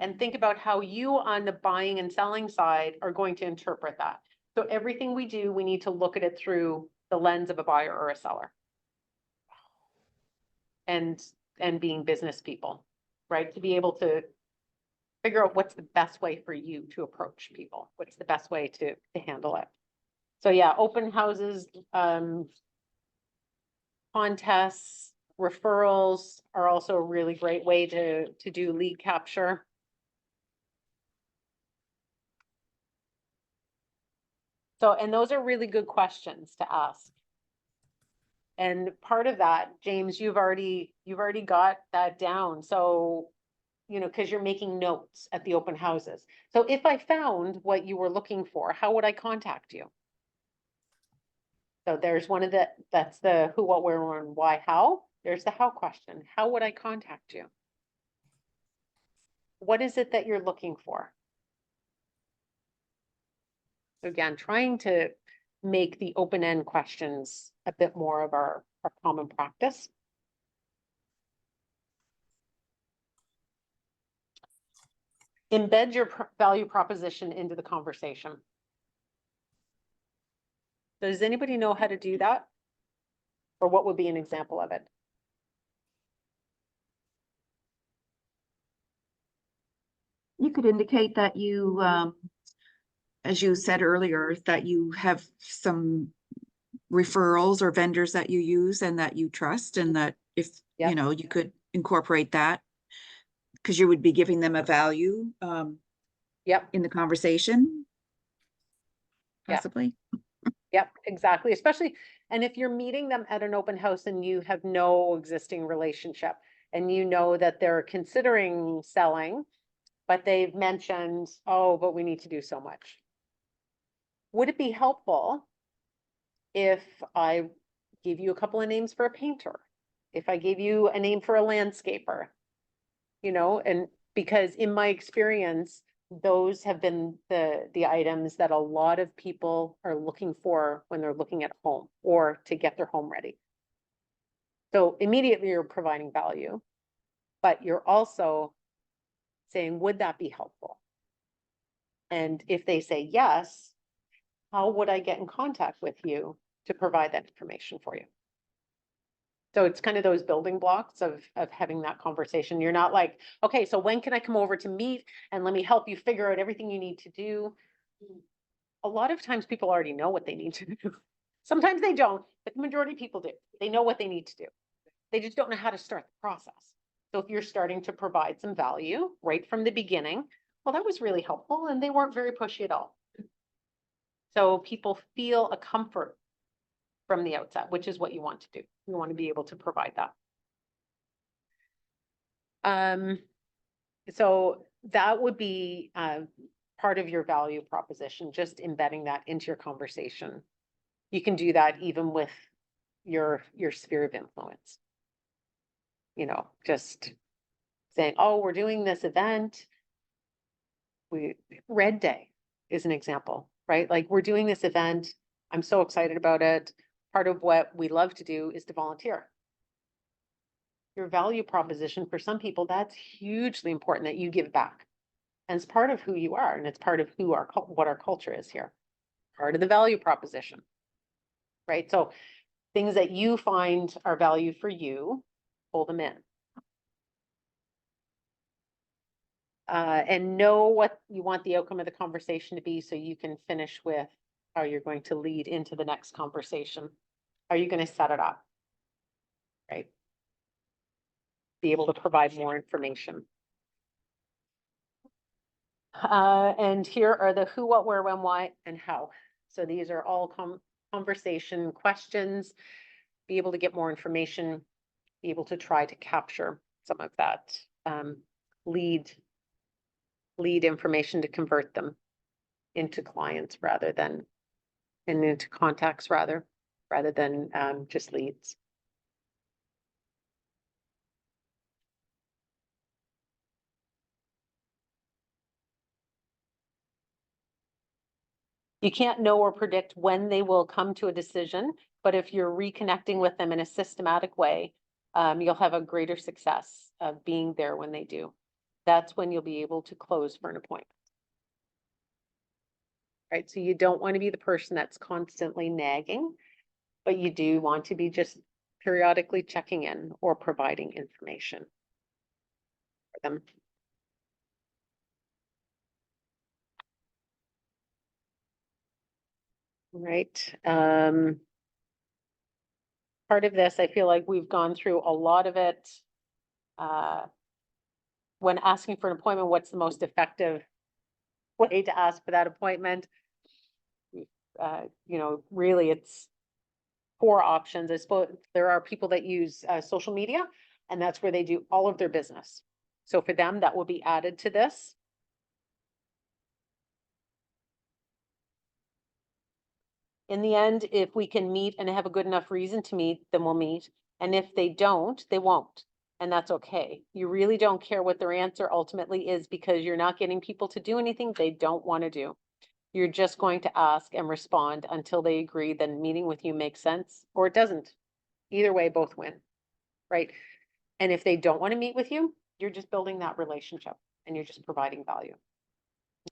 And think about how you on the buying and selling side are going to interpret that. So everything we do, we need to look at it through the lens of a buyer or a seller. And being business people, right? To be able to figure out what's the best way for you to approach people. What's the best way to handle it. So yeah, open houses, contests, referrals are also a really great way to do lead capture. So, and those are really good questions to ask. And part of that, James, you've already got that down. So, because you're making notes at the open houses. So if I found what you were looking for, how would I contact you? So there's one of that's the who, what, where, when, why, how. There's the how question. How would I contact you? What is it that you're looking for? Again, trying to make the open-end questions a bit more of our common practice. Embed your value proposition into the conversation. Does anybody know how to do that? Or what would be an example of it? You could indicate that you, as you said earlier, that you have some referrals or vendors that you use and that you trust, and that if, Yep. you could incorporate that because you would be giving them a value Yep. in the conversation, Yeah. possibly. Yep, exactly, especially, and if you're meeting them at an open house and you have no existing relationship and you know that they're considering selling, but they've mentioned, oh, but we need to do so much. Would it be helpful if I gave you a couple of names for a painter? If I gave you a name for a landscaper? You know, and because in my experience, those have been the items that a lot of people are looking for when they're looking at a home or to get their home ready. So immediately you're providing value, but you're also saying, would that be helpful? And if they say yes, how would I get in contact with you to provide that information for you? So it's kind of those building blocks of having that conversation. You're not like, okay, so when can I come over to meet and let me help you figure out everything you need to do? A lot of times people already know what they need to do. Sometimes they don't, but the majority of people do. They know what they need to do. They just don't know how to start the process. So if you're starting to provide some value right from the beginning, well, that was really helpful and they weren't very pushy at all. So people feel a comfort from the outset, which is what you want to do. You want to be able to provide that. So that would be part of your value proposition, just embedding that into your conversation. You can do that even with your sphere of influence. You know, just saying, oh, we're doing this event. Red Day is an example, right? Like we're doing this event. I'm so excited about it. Part of what we love to do is to volunteer. Your value proposition for some people, that's hugely important that you give back. And it's part of who you are, and it's part of who what our culture is here. Part of the value proposition, right? So things that you find are value for you, pull them in. And know what you want the outcome of the conversation to be so you can finish with how you're going to lead into the next conversation. Are you going to set it up? Right? Be able to provide more information. And here are the who, what, where, when, why, and how. So these are all conversation questions. Be able to get more information, be able to try to capture some of that lead information to convert them into clients rather than, and into contacts rather than just leads. You can't know or predict when they will come to a decision, but if you're reconnecting with them in a systematic way, you'll have a greater success of being there when they do. That's when you'll be able to close for an appointment. Right, so you don't want to be the person that's constantly nagging, but you do want to be just periodically checking in or providing information for them. Right. Part of this, I feel like we've gone through a lot of it. When asking for an appointment, what's the most effective way to ask for that appointment? You know, really it's 4 options. I suppose there are people that use social media, and that's where they do all of their business. So for them, that will be added to this. In the end, if we can meet and have a good enough reason to meet, then we'll meet. And if they don't, they won't. And that's okay. You really don't care what their answer ultimately is because you're not getting people to do anything they don't want to do. You're just going to ask and respond until they agree that meeting with you makes sense or it doesn't. Either way, both win, right? And if they don't want to meet with you, you're just building that relationship and you're just providing value.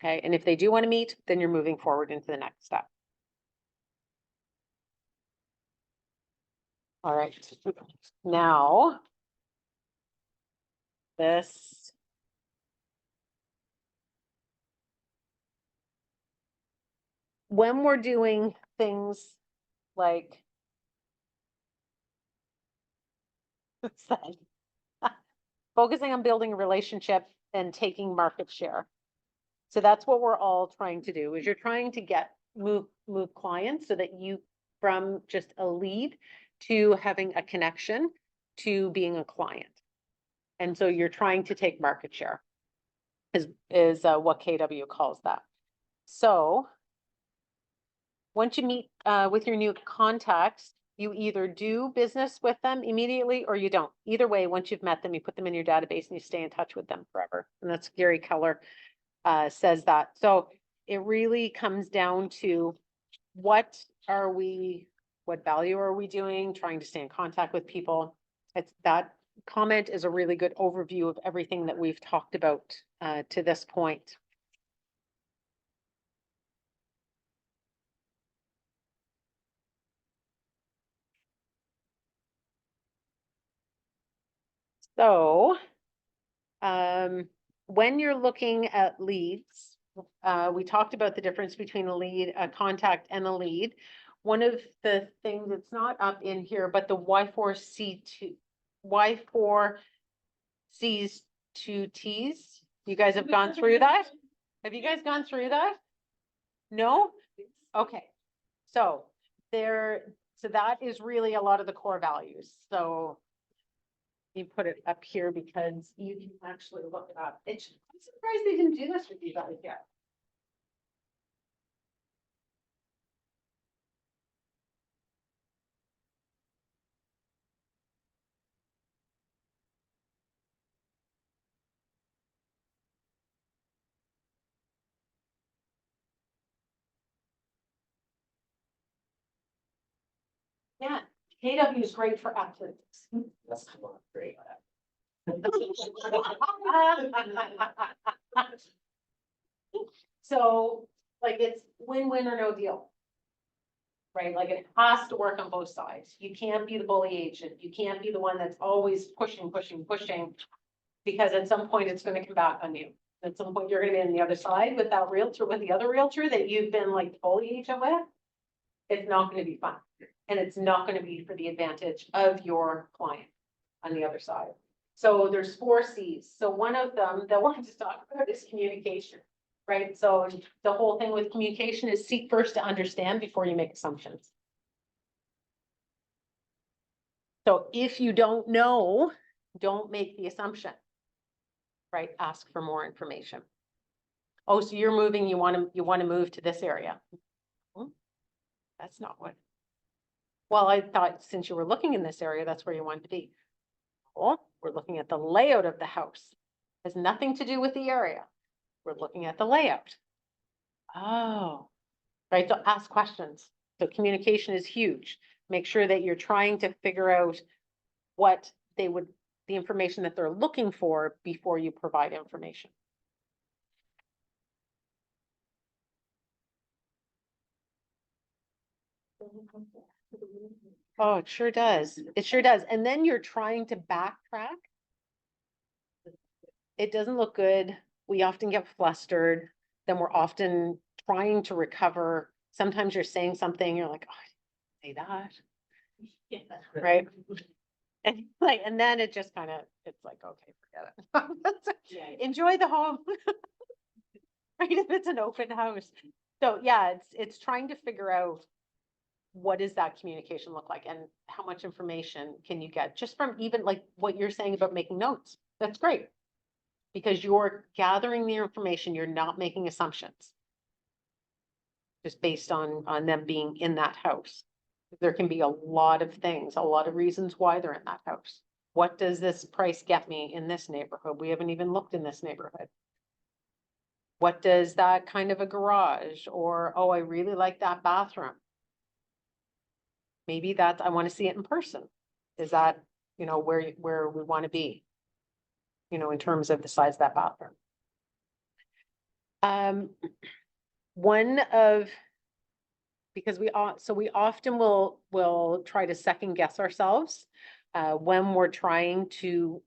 Okay. And if they do want to meet, then you're moving forward into the next step. All right. Now, this. When we're doing things like focusing on building a relationship and taking market share. So that's what we're all trying to do is you're trying to get move clients so that you, from just a lead to having a connection to being a client. And so you're trying to take market share is what KW calls that. So once you meet with your new contacts, you either do business with them immediately or you don't. Either way, once you've met them, you put them in your database and you stay in touch with them forever. And that's Gary Keller says that. So it really comes down to what value are we doing, trying to stay in contact with people. It's that comment is a really good overview of everything that we've talked about to this point. So when you're looking at leads, we talked about the difference between a lead, a contact and a lead. One of the things that's not up in here, but the Y4C2, Y4Cs2Ts, you guys have gone through that? Have you guys gone through that? No? Okay. So that is really a lot of the core values. So you put it up here because you can actually look it up. I'm surprised they didn't do this with you guys yet. Yeah, KW is great for athletics. That's great. So like it's win-win or no deal. Right, like it has to work on both sides. You can't be the bully agent. You can't be the one that's always pushing. Because at some point it's gonna come back on you. At some point, you're gonna be on the other side with that realtor, with the other realtor that you've been like the bully agent with. It's not gonna be fun. And it's not gonna be for the advantage of your client on the other side. So there's 4 Cs. So one of them that I wanted to talk about is communication, right? So the whole thing with communication is seek first to understand before you make assumptions. So if you don't know, don't make the assumption, right? Ask for more information. Oh, so you're moving, you want to move to this area. That's not what. Well, I thought since you were looking in this area, that's where you wanted to be. Well, we're looking at the layout of the house. Has nothing to do with the area. We're looking at the layout. Oh, right. So ask questions. So communication is huge. Make sure that you're trying to figure out what the information that they're looking for before you provide information. Oh, it sure does. It sure does. And then you're trying to backtrack. It doesn't look good. We often get flustered. Then we're often trying to recover. Sometimes you're saying something, you're like, oh, I didn't say that. Right. And then it just kind of, it's like, okay, forget it. Enjoy the home. Right. If it's an open house. So yeah, it's trying to figure out what does that communication look like and how much information can you get just from even like what you're saying about making notes. That's great. Because you're gathering the information, you're not making assumptions. Just based on them being in that house. There can be a lot of things, a lot of reasons why they're in that house. What does this price get me in this neighborhood? We haven't even looked in this neighborhood. What does that kind of a garage or, oh, I really like that bathroom. Maybe that's, I want to see it in person. Is that, you know, where we want to be, you know, in terms of the size of that bathroom. Because we often will try to second guess ourselves when we're trying to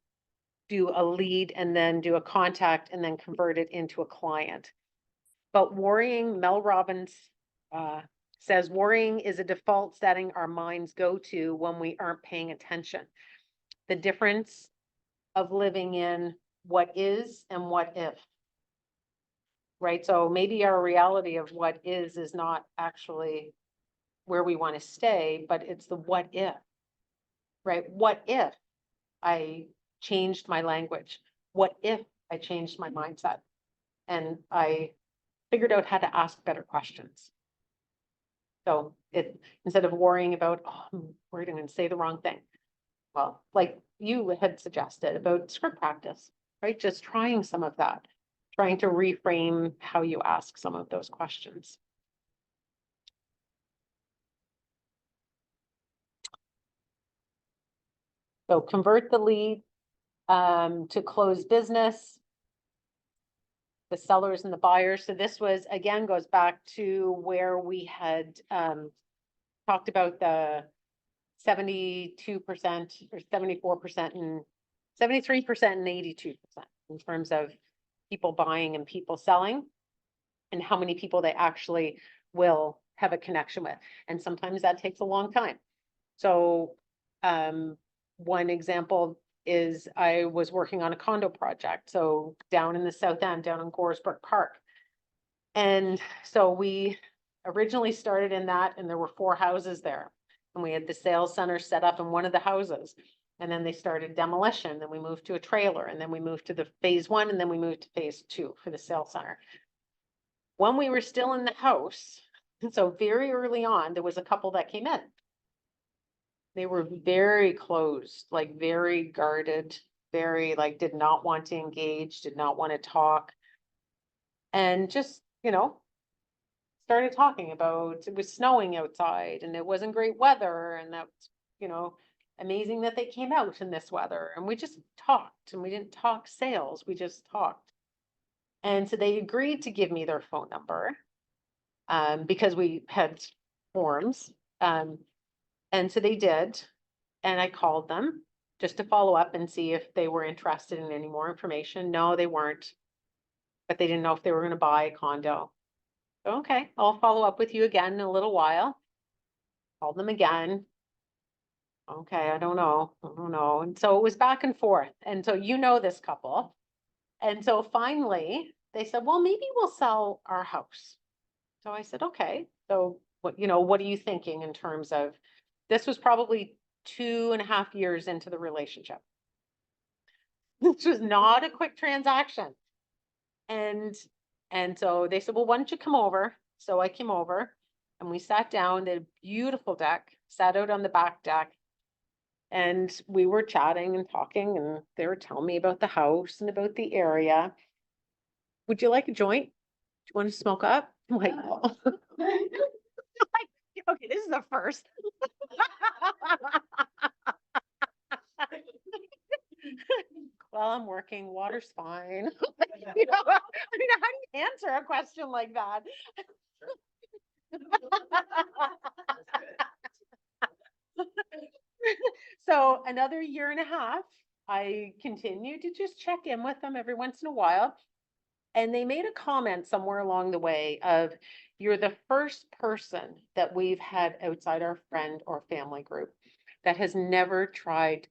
do a lead and then do a contact and then convert it into a client. But worrying, Mel Robbins says, worrying is a default setting our minds go to when we aren't paying attention. The difference of living in what is and what if. right? So maybe our reality of what is not actually where we want to stay, but it's the what if, right? What if I changed my language? What if I changed my mindset? And I figured out how to ask better questions. So instead of worrying about, oh, I'm worried I'm going to say the wrong thing. Well, like you had suggested about script practice, right? Just trying some of that, trying to reframe how you ask some of those questions. So convert the lead to close business, the sellers and the buyers. So this was, again, goes back to where we had talked about the 72% or 74% and 73% and 82% in terms of people buying and people selling, and how many people they actually will have a connection with. And sometimes that takes a long time. So one example is I was working on a condo project. So down in the South End, down in Goresbrook Park. And so we originally started in that, and there were 4 houses there. And we had the sales center set up in one of the houses. And then they started demolition. Then we moved to a trailer, and then we moved to the phase 1, and then we moved to phase 2 for the sales center. When we were still in the house, so very early on, there was a couple that came in. They were very closed, like very guarded, very like did not want to engage, did not want to talk. And just, you know, started talking about it was snowing outside and it wasn't great weather, and that's, you know, amazing that they came out in this weather. And we just talked, and we didn't talk sales, we just talked. And so they agreed to give me their phone number because we had forms. And so they did. And I called them just to follow up and see if they were interested in any more information. No, they weren't. But they didn't know if they were going to buy a condo. So, okay, I'll follow up with you again in a little while. Called them again. Okay, I don't know. And so it was back and forth. And so you know this couple. And so finally they said, well, maybe we'll sell our house. So I said, okay. So what, you know, what are you thinking in terms of, this was probably 2.5 years into the relationship. This was not a quick transaction. And so they said, well, why don't you come over? So I came over and we sat down, they had a beautiful deck, sat out on the back deck. And we were chatting and talking, and they were telling me about the house and about the area. Would you like a joint? Do you want to smoke up? I'm like, oh. Like, okay, this is the first. Well, I'm working, water's fine. You know, I mean, how do you answer a question like that? So another 1.5 years, I continued to just check in with them every once in a while. And they made a comment somewhere along the way of, you're the first person that we've had outside our friend or family group that has never tried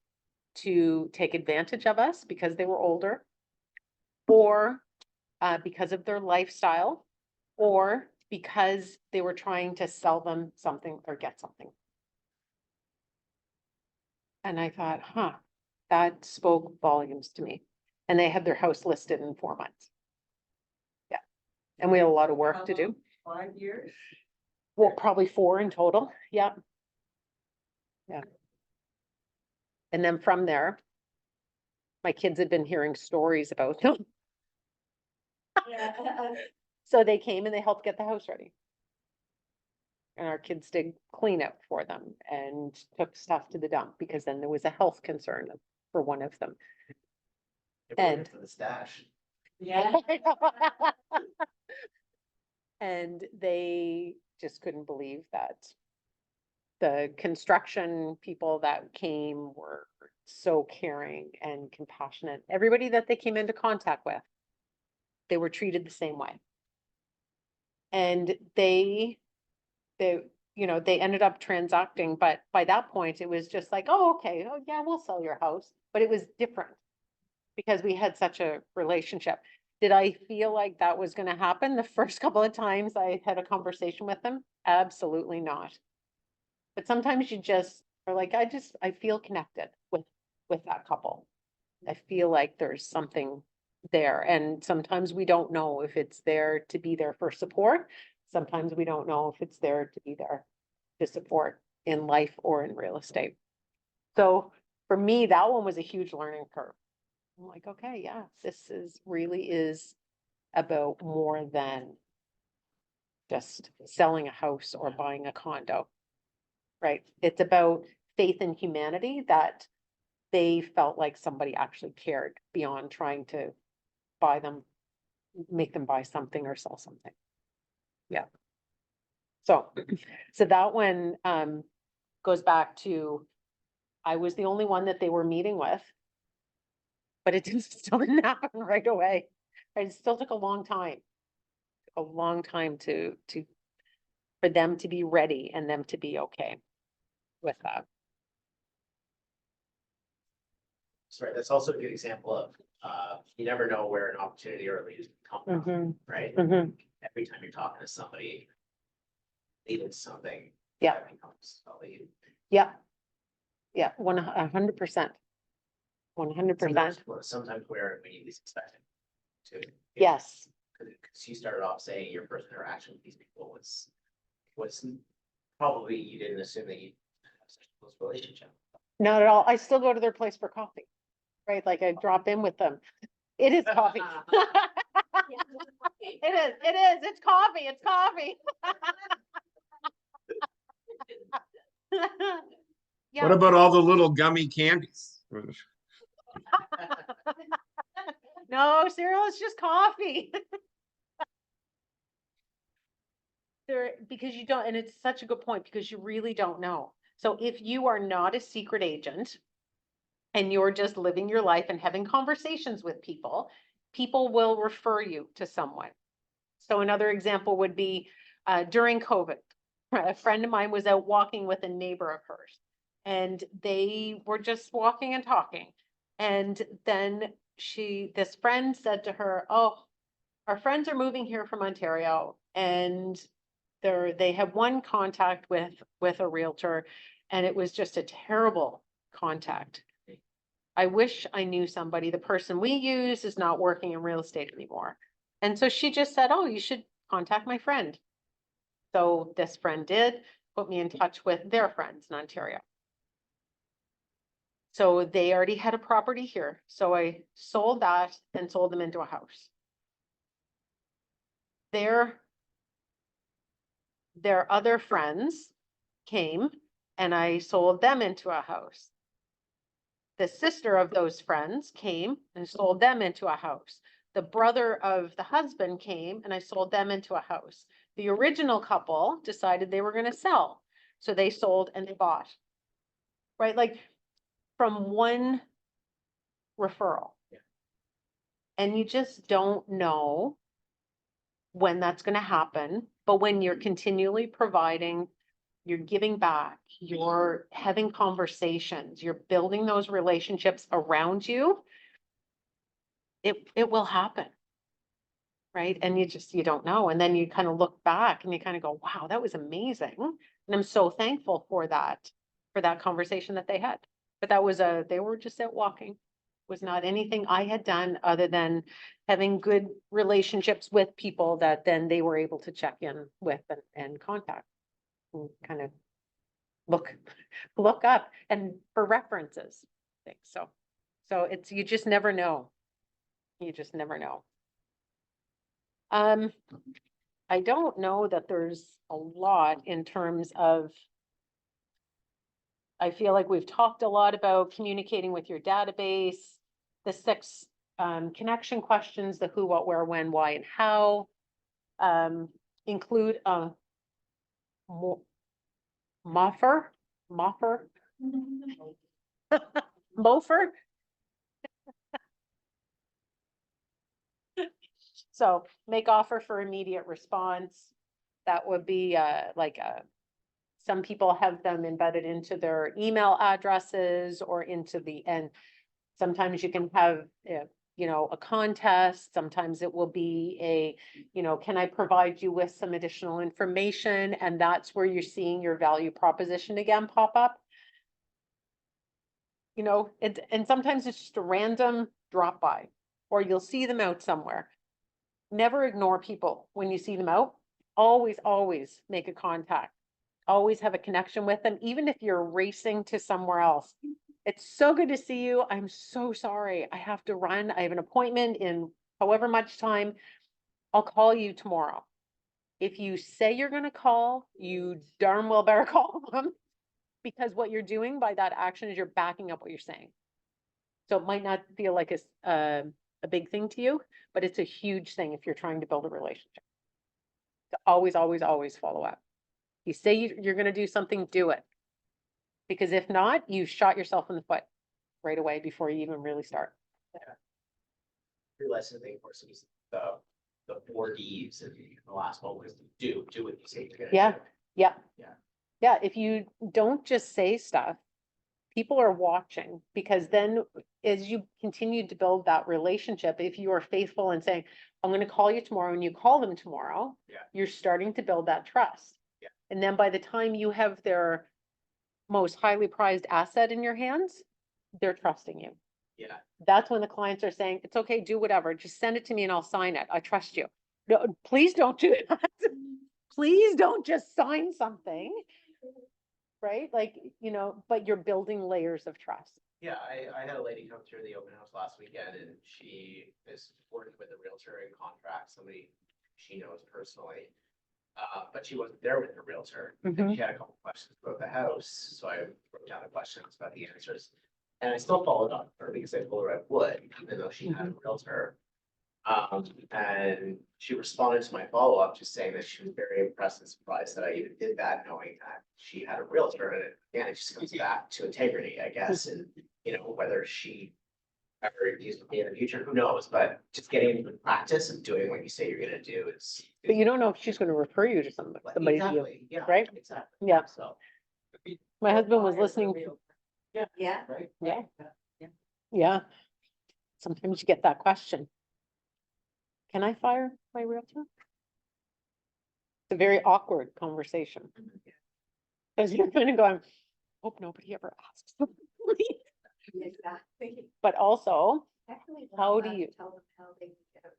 to take advantage of us because they were older, or because of their lifestyle, or because they were trying to sell them something or get something. And I thought, huh, that spoke volumes to me. And they had their house listed in 4 months. Yeah. And we had a lot of work to do. 5 years? Well, probably 4 in total. Yeah. Yeah. And then from there, my kids had been hearing stories about them. So they came and they helped get the house ready. And our kids did clean up for them and took stuff to the dump, because then there was a health concern for one of them. And For the stash. Yeah. And they just couldn't believe that the construction people that came were so caring and compassionate. Everybody that they came into contact with, they were treated the same way. And they, you know, they ended up transacting, but by that point it was just like, oh, okay, oh yeah, we'll sell your house. But it was different because we had such a relationship. Did I feel like that was gonna happen the first couple of times I had a conversation with them? Absolutely not. But sometimes you just are like, I feel connected with that couple. I feel like there's something there, and sometimes we don't know if it's there to be there for support. Sometimes we don't know if it's there to be there to support in life or in real estate. So for me, that one was a huge learning curve. I'm like, okay, yeah, this really is about more than just selling a house or buying a condo, right? It's about faith in humanity, that they felt like somebody actually cared beyond trying to buy them, make them buy something or sell something. Yeah. So, so that one goes back to, I was the only one that they were meeting with, but it still didn't happen right away. It still took a long time for them to be ready and them to be okay with that. Sorry, that's also a good example of, you never know where an opportunity or a lead is gonna come from, right? Every time you're talking to somebody, needing something. Yeah. that becomes a lead. Yeah. Yeah, 100%. 100%. Sometimes where we least expect it to. Yes. Because you started off saying your first interaction with these people was probably, you didn't assume that you have such a close relationship. Not at all. I still go to their place for coffee, right? Like I drop in with them. It is coffee. It's coffee. Yeah. What about all the little gummy candies? No, Cyril, it's just coffee. Because you don't, and it's such a good point, because you really don't know. So if you are not a secret agent and you're just living your life and having conversations with people, people will refer you to someone. So another example would be during COVID, a friend of mine was out walking with a neighbor of hers, and they were just walking and talking. And then this friend said to her, "Oh, our friends are moving here from Ontario, and they have one contact with a realtor, and it was just a terrible contact. I wish I knew somebody. The person we use is not working in real estate anymore." And so she just said, "Oh, you should contact my friend." So this friend did, put me in touch with their friends in Ontario. So they already had a property here. So I sold that and sold them into a house. Their other friends came and I sold them into a house. The sister of those friends came and sold them into a house. The brother of the husband came and I sold them into a house. The original couple decided they were going to sell. So they sold and they bought. Right? Like from one referral. Yeah. And you just don't know when that's going to happen. But when you're continually providing, you're giving back, you're having conversations, you're building those relationships around you, it will happen. Right. And you don't know. And then you kind of look back and you kind of go, wow, that was amazing. And I'm so thankful for that conversation that they had. But they were just out walking. It was not anything I had done other than having good relationships with people that then they were able to check in with and contact and kind of look up and for references. Things. So it's, you just never know. You just never know. I don't know that there's a lot in terms of, I feel like we've talked a lot about communicating with your database, the 6 connection questions, the who, what, where, when, why, and how, include a Mofer. So make offer for immediate response. That would be some people have them embedded into their email addresses or into and sometimes you can have you know, a contest. Sometimes it will be a, you know, can I provide you with some additional information? And that's where you're seeing your value proposition again pop up. You know, and sometimes it's just a random drop by, or you'll see them out somewhere. Never ignore people when you see them out. Always, always make a contact. Always have a connection with them, even if you're racing to somewhere else. It's so good to see you. I'm so sorry. I have to run. I have an appointment in however much time. I'll call you tomorrow. If you say you're going to call, you darn well better call them, because what you're doing by that action is you're backing up what you're saying. So it might not feel like a big thing to you, but it's a huge thing if you're trying to build a relationship. So always, always, always follow up. You say you're going to do something, do it. Because if not, you shot yourself in the foot right away before you even really start. Realize the thing, of course, is the 4 Ds, and the last one was do what you say you're gonna Yeah. do. Yeah. Yeah. Yeah. If you don't just say stuff, people are watching, because then as you continue to build that relationship, if you are faithful and saying, I'm going to call you tomorrow, and you call them tomorrow, Yeah. you're starting to build that trust. Yeah. And then by the time you have their most highly prized asset in your hands, they're trusting you. Yeah. That's when the clients are saying, it's okay, do whatever, just send it to me and I'll sign it. I trust you. No, please don't do that. Please don't just sign something. Right? Like, you know, but you're building layers of trust. Yeah, I had a lady come through the open house last weekend, and she is working with a realtor in contract, somebody she knows personally. But she wasn't there with her realtor, and Mhm. she had a couple questions about the house, so I wrote down the questions about the answers. And I still followed up with her because I told her I would, even though she had a realtor. And she responded to my follow-up just saying that she was very impressed and surprised that I even did that, knowing that she had a realtor. And again, it just comes back to integrity, I guess, and you know, whether she ever used me in the future, who knows, but just getting into the practice of doing what you say you're gonna do is. But you don't know if she's going to refer you to somebody. Exactly, yeah. right? Exactly. Yeah. So. My husband was listening. Yeah. Right. Yeah. Yeah. Sometimes you get that question. Can I fire my realtor? It's a very awkward conversation. Because you're kind of going, hope nobody ever asks. Exactly. But also, Actually, How how do do you- tell them how they get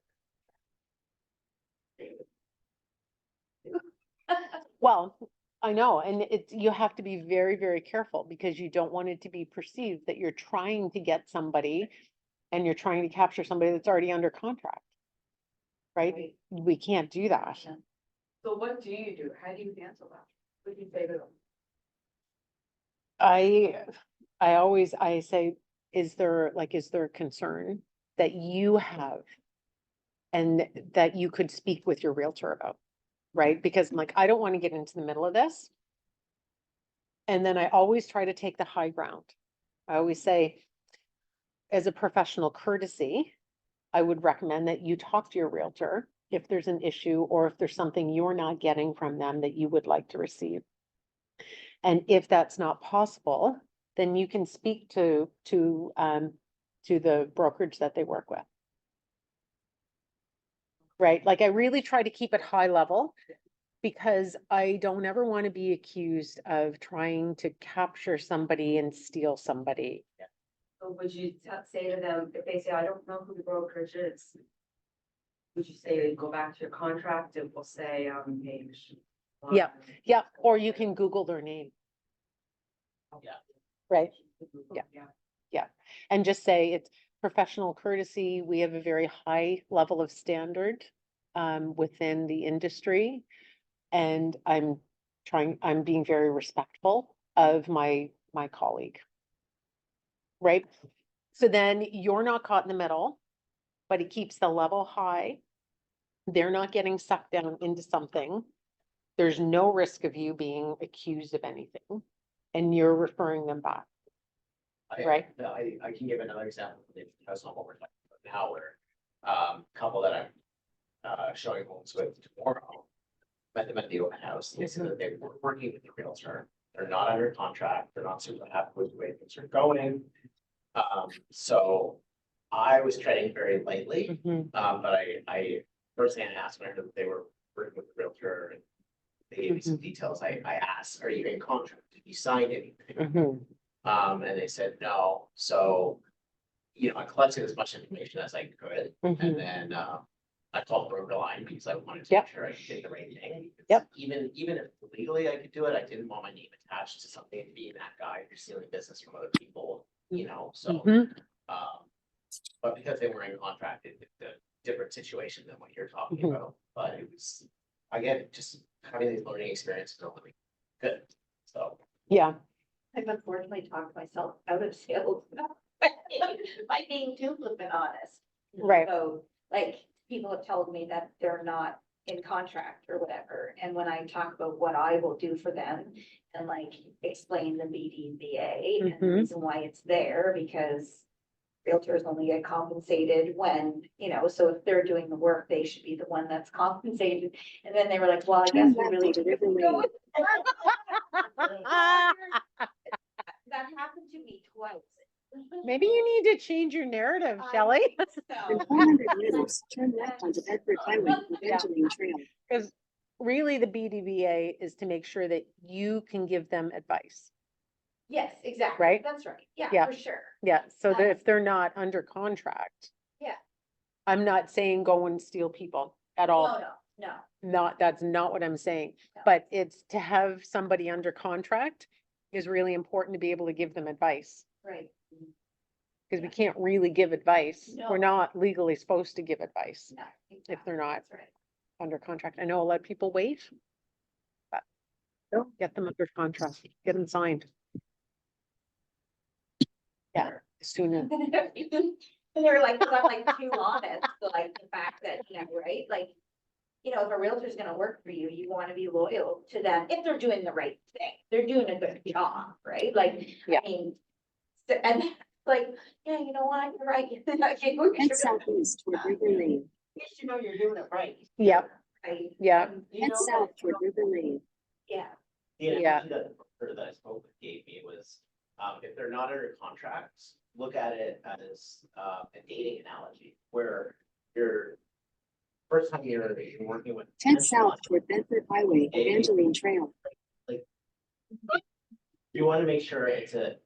well, I know, and it's, you have to be very, very careful, because you don't want it to be perceived that you're trying to get somebody and you're trying to capture somebody that's already under contract. Right? We can't do that. So what do you do? How do you handle that? What do you say to them? I say, is there a concern that you have and that you could speak with your realtor about? Right? Because I'm like, I don't want to get into the middle of this. And then I always try to take the high ground. I always say, as a professional courtesy, I would recommend that you talk to your realtor if there's an issue or if there's something you're not getting from them that you would like to receive. And if that's not possible, then you can speak to the brokerage that they work with. Right? Like, I really try to keep it high level, because I don't ever want to be accused of trying to capture somebody and steal somebody. So would you say to them, if they say, I don't know who the brokerage is? Would you say, go back to your contract and we'll say, page. Yeah. Yeah, or you can Google their name. Yeah. Right? Yeah. And just say it's professional courtesy. We have a very high level of standard within the industry. And I'm being very respectful of my colleague. Right? So then you're not caught in the middle, but it keeps the level high. They're not getting sucked down into something. There's no risk of you being accused of anything, and you're referring them back. Right. I can give another example, because of what we're talking about now, where, couple that I'm, showing homes with tomorrow. Met them at the open house, they said that they were working with the realtor, they're not under contract, they're not super happy with the way things are going. So I was treading very lightly, Mhm, but I first thing I asked when I heard that they were working with the realtor and they gave me some details. I asked, are you in contract? Have you signed anything? mhm, And they said no. So, I collected as much information as I could. And mhm. then, I called broker line because I wanted to Yep. make sure I did the right thing. because Yep. Even if legally I could do it, I didn't want my name attached to something and being that guy who's stealing business from other people, so. Mhm. But because they were in contract, it's a different situation than what you're talking Mhm. about, but it was, again, just having these learning experiences are really good, so. Yeah, I've unfortunately talked myself out of sales. By being too flippant honest. right. So, like, people have told me that they're not in contract or whatever, and when I talk about what I will do for them. And like, explain the BDBA and the Mhm. reason why it's there, because. Realtors only get compensated when, so if they're doing the work, they should be the one that's compensated. And then they were like, well, I guess we really. That happened to me twice. Maybe you need to change your narrative, I Shelley. think In so. 400 meters, turn left onto Bedford Highway, Yeah. Evangeline Trail. Because really the BDBA is to make sure that you can give them advice. Yes, exactly. Right? That's right. Yeah, Yeah. for sure. Yeah, so that if they're not under contract. Yeah. I'm not saying go and steal people at all. No. That's not what I'm saying, No. but it's to have somebody under contract is really important to be able to give them advice. Right. Because we can't really give advice. We're No. not legally supposed to give advice No. if they're not That's right. under contract. I know a lot of people wait. But don't get them under contract, get them signed. Yeah, sooner. And they're like, 'cause I'm like too honest, so like the fact that, right, like. If a realtor's gonna work for you, you wanna be loyal to them if they're doing the right thing. They're doing a good job, right? Like, Yeah. I mean. And like, yeah, you know what, you're right. Head southeast toward River Lane. At least you know you're doing it right. Yep, Right? yeah, Head south toward River Lane. Yeah. The Yeah. analogy that the broker that I spoke with gave me was, if they're not under contract, look at it as, a dating analogy, where you're. First time you're working with. Head south toward Bedford Highway, Evangeline Trail. You wanna make sure it's a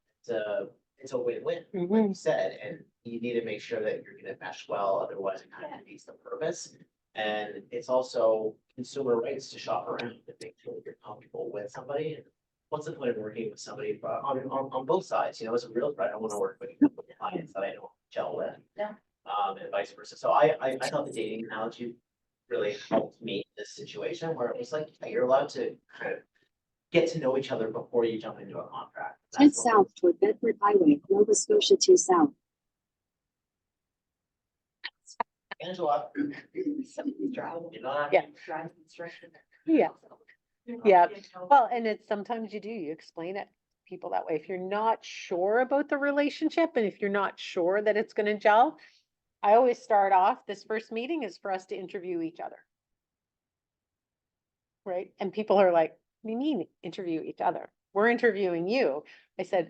win-win, like Mhm. you said, and you need to make sure that you're gonna mesh well, otherwise it kind of defeats the purpose. And it's also consumer rights to shop around and make sure that you're comfortable with somebody. And what's the point of working with somebody on both sides, as a realtor, I don't wanna work with clients that I don't gel with. Yeah. And vice versa. So I thought the dating analogy really helped me in this situation where it was like, yeah, you're allowed to kind of get to know each other before you jump into a contract. Head That's what- south toward Bedford Highway, Nova Scotia 2 South. Angela, Somebody's driving. you're not. Yeah. Driving instruction. Yeah. Yeah. Well, and it's sometimes you explain it to people that way. If you're not sure about the relationship and if you're not sure that it's gonna gel, I always start off, this first meeting is for us to interview each other. Right? And people are like, what do you mean interview each other? We're interviewing you. I said,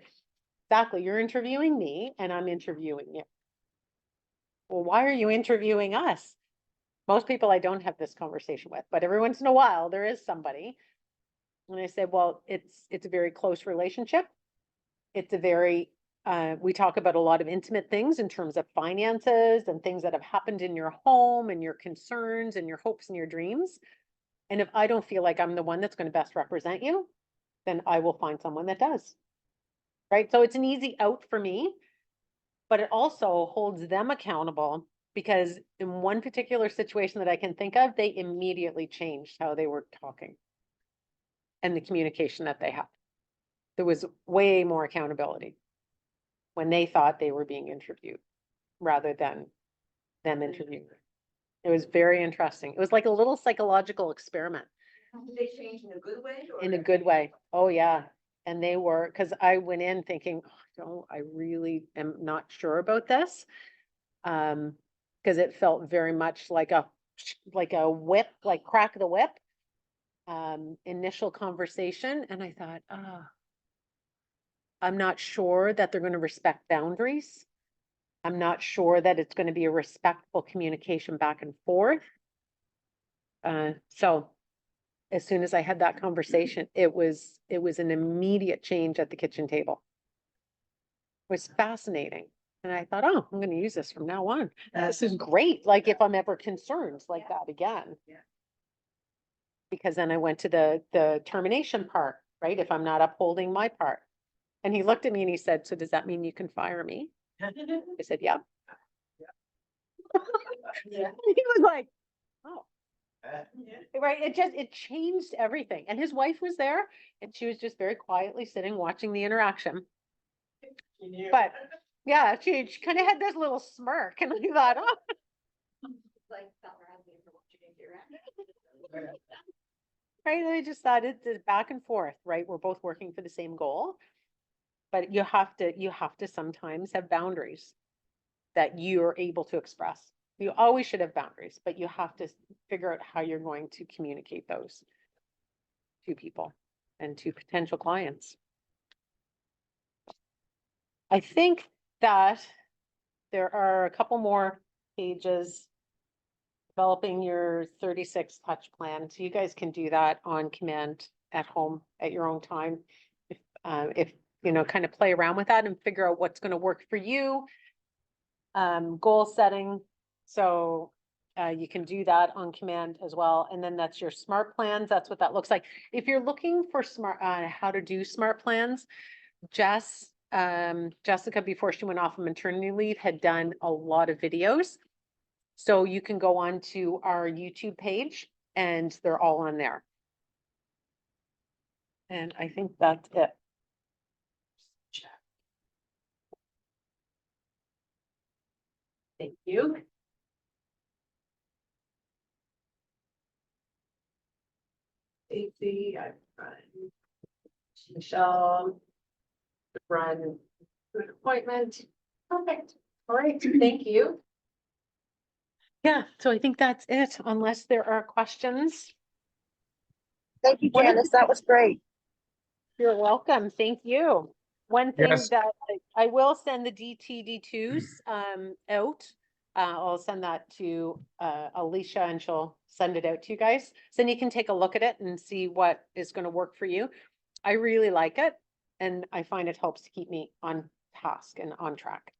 exactly, you're interviewing me and I'm interviewing you. Well, why are you interviewing us? Most people I don't have this conversation with, but every once in a while there is somebody. And I said, well, it's a very close relationship. It's a very, we talk about a lot of intimate things in terms of finances and things that have happened in your home and your concerns and your hopes and your dreams. And if I don't feel like I'm the one that's going to best represent you, then I will find someone that does. Right? So it's an easy out for me, but it also holds them accountable because in one particular situation that I can think of, they immediately changed how they were talking and the communication that they had. There was way more accountability when they thought they were being interviewed rather than them interviewing. It was very interesting. It was like a little psychological experiment. Did they change in a good way? Or In a good way. Oh, yeah. And they were, because I went in thinking, oh, I really am not sure about this. Because it felt very much like a whip, like crack of the whip. Initial conversation. And I thought, I'm not sure that they're going to respect boundaries. I'm not sure that it's going to be a respectful communication back and forth. So as soon as I had that conversation, it was an immediate change at the kitchen table. It was fascinating. And I thought, oh, I'm going to use this from now on. This is great. Like if I'm ever concerned like that again. Yeah. Because then I went to the termination part, right? If I'm not upholding my part. And he looked at me and he said, so does that mean you can fire me? I said, yeah. Yeah. He was like, oh, Yeah. right. It changed everything. And his wife was there and she was just very quietly sitting, watching the interaction. But yeah, she kind of had this little smirk and we thought, oh, Like, felt around me for what you did here. right. I just thought it's back and forth, right? We're both working for the same goal. But you have to sometimes have boundaries that you're able to express. You always should have boundaries, but you have to figure out how you're going to communicate those to people and to potential clients. I think that there are a couple more pages developing your 36 touch plan. So you guys can do that on command at home at your own time. If you know, kind of play around with that and figure out what's going to work for you. Goal setting. So you can do that on command as well. And then that's your SMART plans. That's what that looks like. If you're looking for how to do SMART plans, Jessica, before she went off on maternity leave, had done a lot of videos. So you can go on to our YouTube page and they're all on there. And I think that's it. Thank you. Stacy, I've run Michelle, run good appointment. Perfect. All right, thank you. Yeah, so I think that's it, unless there are questions. Thank you, One of Janice. That was great. You're welcome. Thank you. One thing Yes. that I will send the DTD2s out. I'll send that to Alicia and she'll send it out to you guys. So then you can take a look at it and see what is going to work for you. I really like it and I find it helps to keep me on task and on track.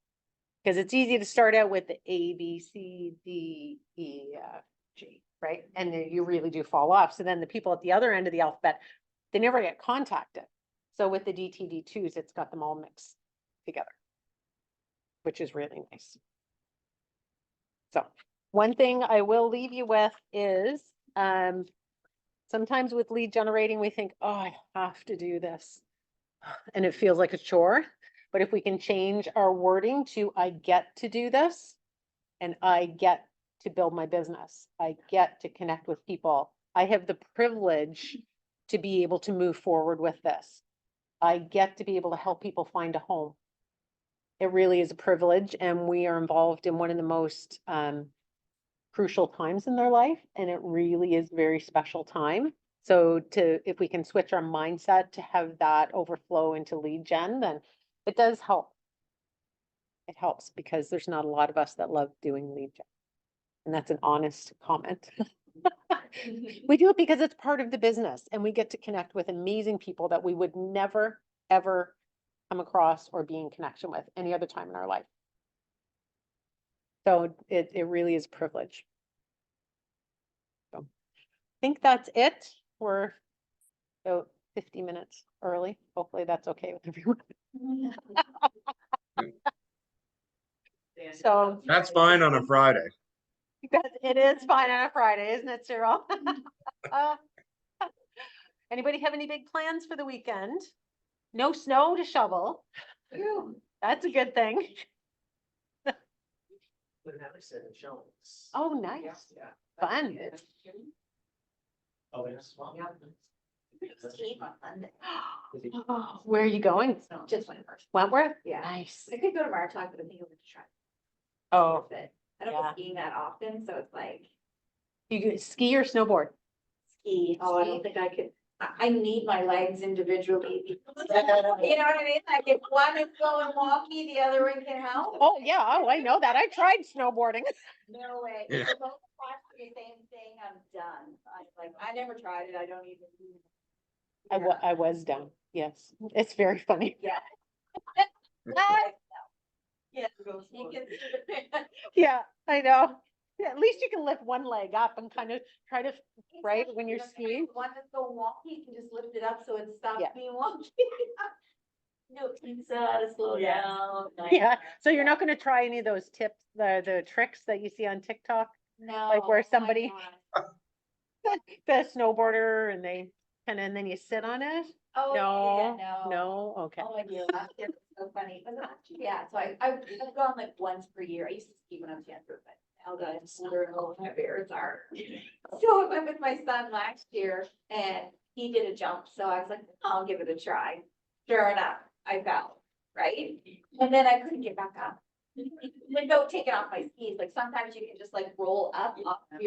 Because it's easy to start out with the A, B, C, D, E, F, G, right? And then you really do fall off. So then the people at the other end of the alphabet, they never get contacted. So with the DTD2s, it's got them all mixed together, which is really nice. So one thing I will leave you with is sometimes with lead generating, we think, oh, I have to do this. And it feels like a chore. But if we can change our wording to I get to do this and I get to build my business, I get to connect with people. I have the privilege to be able to move forward with this. I get to be able to help people find a home. It really is a privilege and we are involved in one of the most crucial times in their life and it really is a very special time. So if we can switch our mindset to have that overflow into lead gen, then it does help. It helps because there's not a lot of us that love doing lead gen. And that's an honest comment. We do it because it's part of the business and we get to connect with amazing people that we would never, ever come across or be in connection with any other time in our life. So it really is a privilege. So I think that's it. We're about 50 minutes early. Hopefully that's okay with everyone. So That's fine on a Friday. it is fine on a Friday, isn't it, Cyril? Anybody have any big plans for the weekend? No snow to shovel. That's a good thing. Oh, nice. Yeah. Fun. Oh, it's small. Skiing on Monday. Oh, where are you going? Just went first. Wentworth? Yeah. Nice. I could go to Martok, but I think I'm gonna try. Oh, Worth it. I don't go yeah. skiing that often, so it's like you ski or snowboard? ski. Oh, I don't Ski. think I could. I need my legs individually. You know what I mean? Like if one is going wonky, the other one can help. Oh, yeah, oh, I know that. I tried snowboarding. No way. Yeah. If they're both practicing the same thing, I'm done. I never tried it. I don't even. I was down, yes. It's very funny. Yeah. Yeah. You can. Yeah, I know. Yeah, at least you can lift one leg up and kind of try to, right, when you're skiing. One that's going wonky, you can just lift it up so it stops Yeah. being wonky. No, it's slow Yes. down. Yeah, so you're not gonna try any of those tips, the tricks that you see on TikTok? No. Like where I'm somebody- not. The snowboarder and they, and then you sit on it? Oh, No, yeah, no, okay. Oh, my dear, last year was so funny. Was it last year? Yeah, so I've gone like once per year. I used to ski when I was younger, but now that I'm older and all my bears are. So I went with my son last year and he did a jump, so I was like, I'll give it a try. Sure enough, I fell, right? And then I couldn't get back up. Like, no, taking off my skis, like sometimes you can just like roll up off your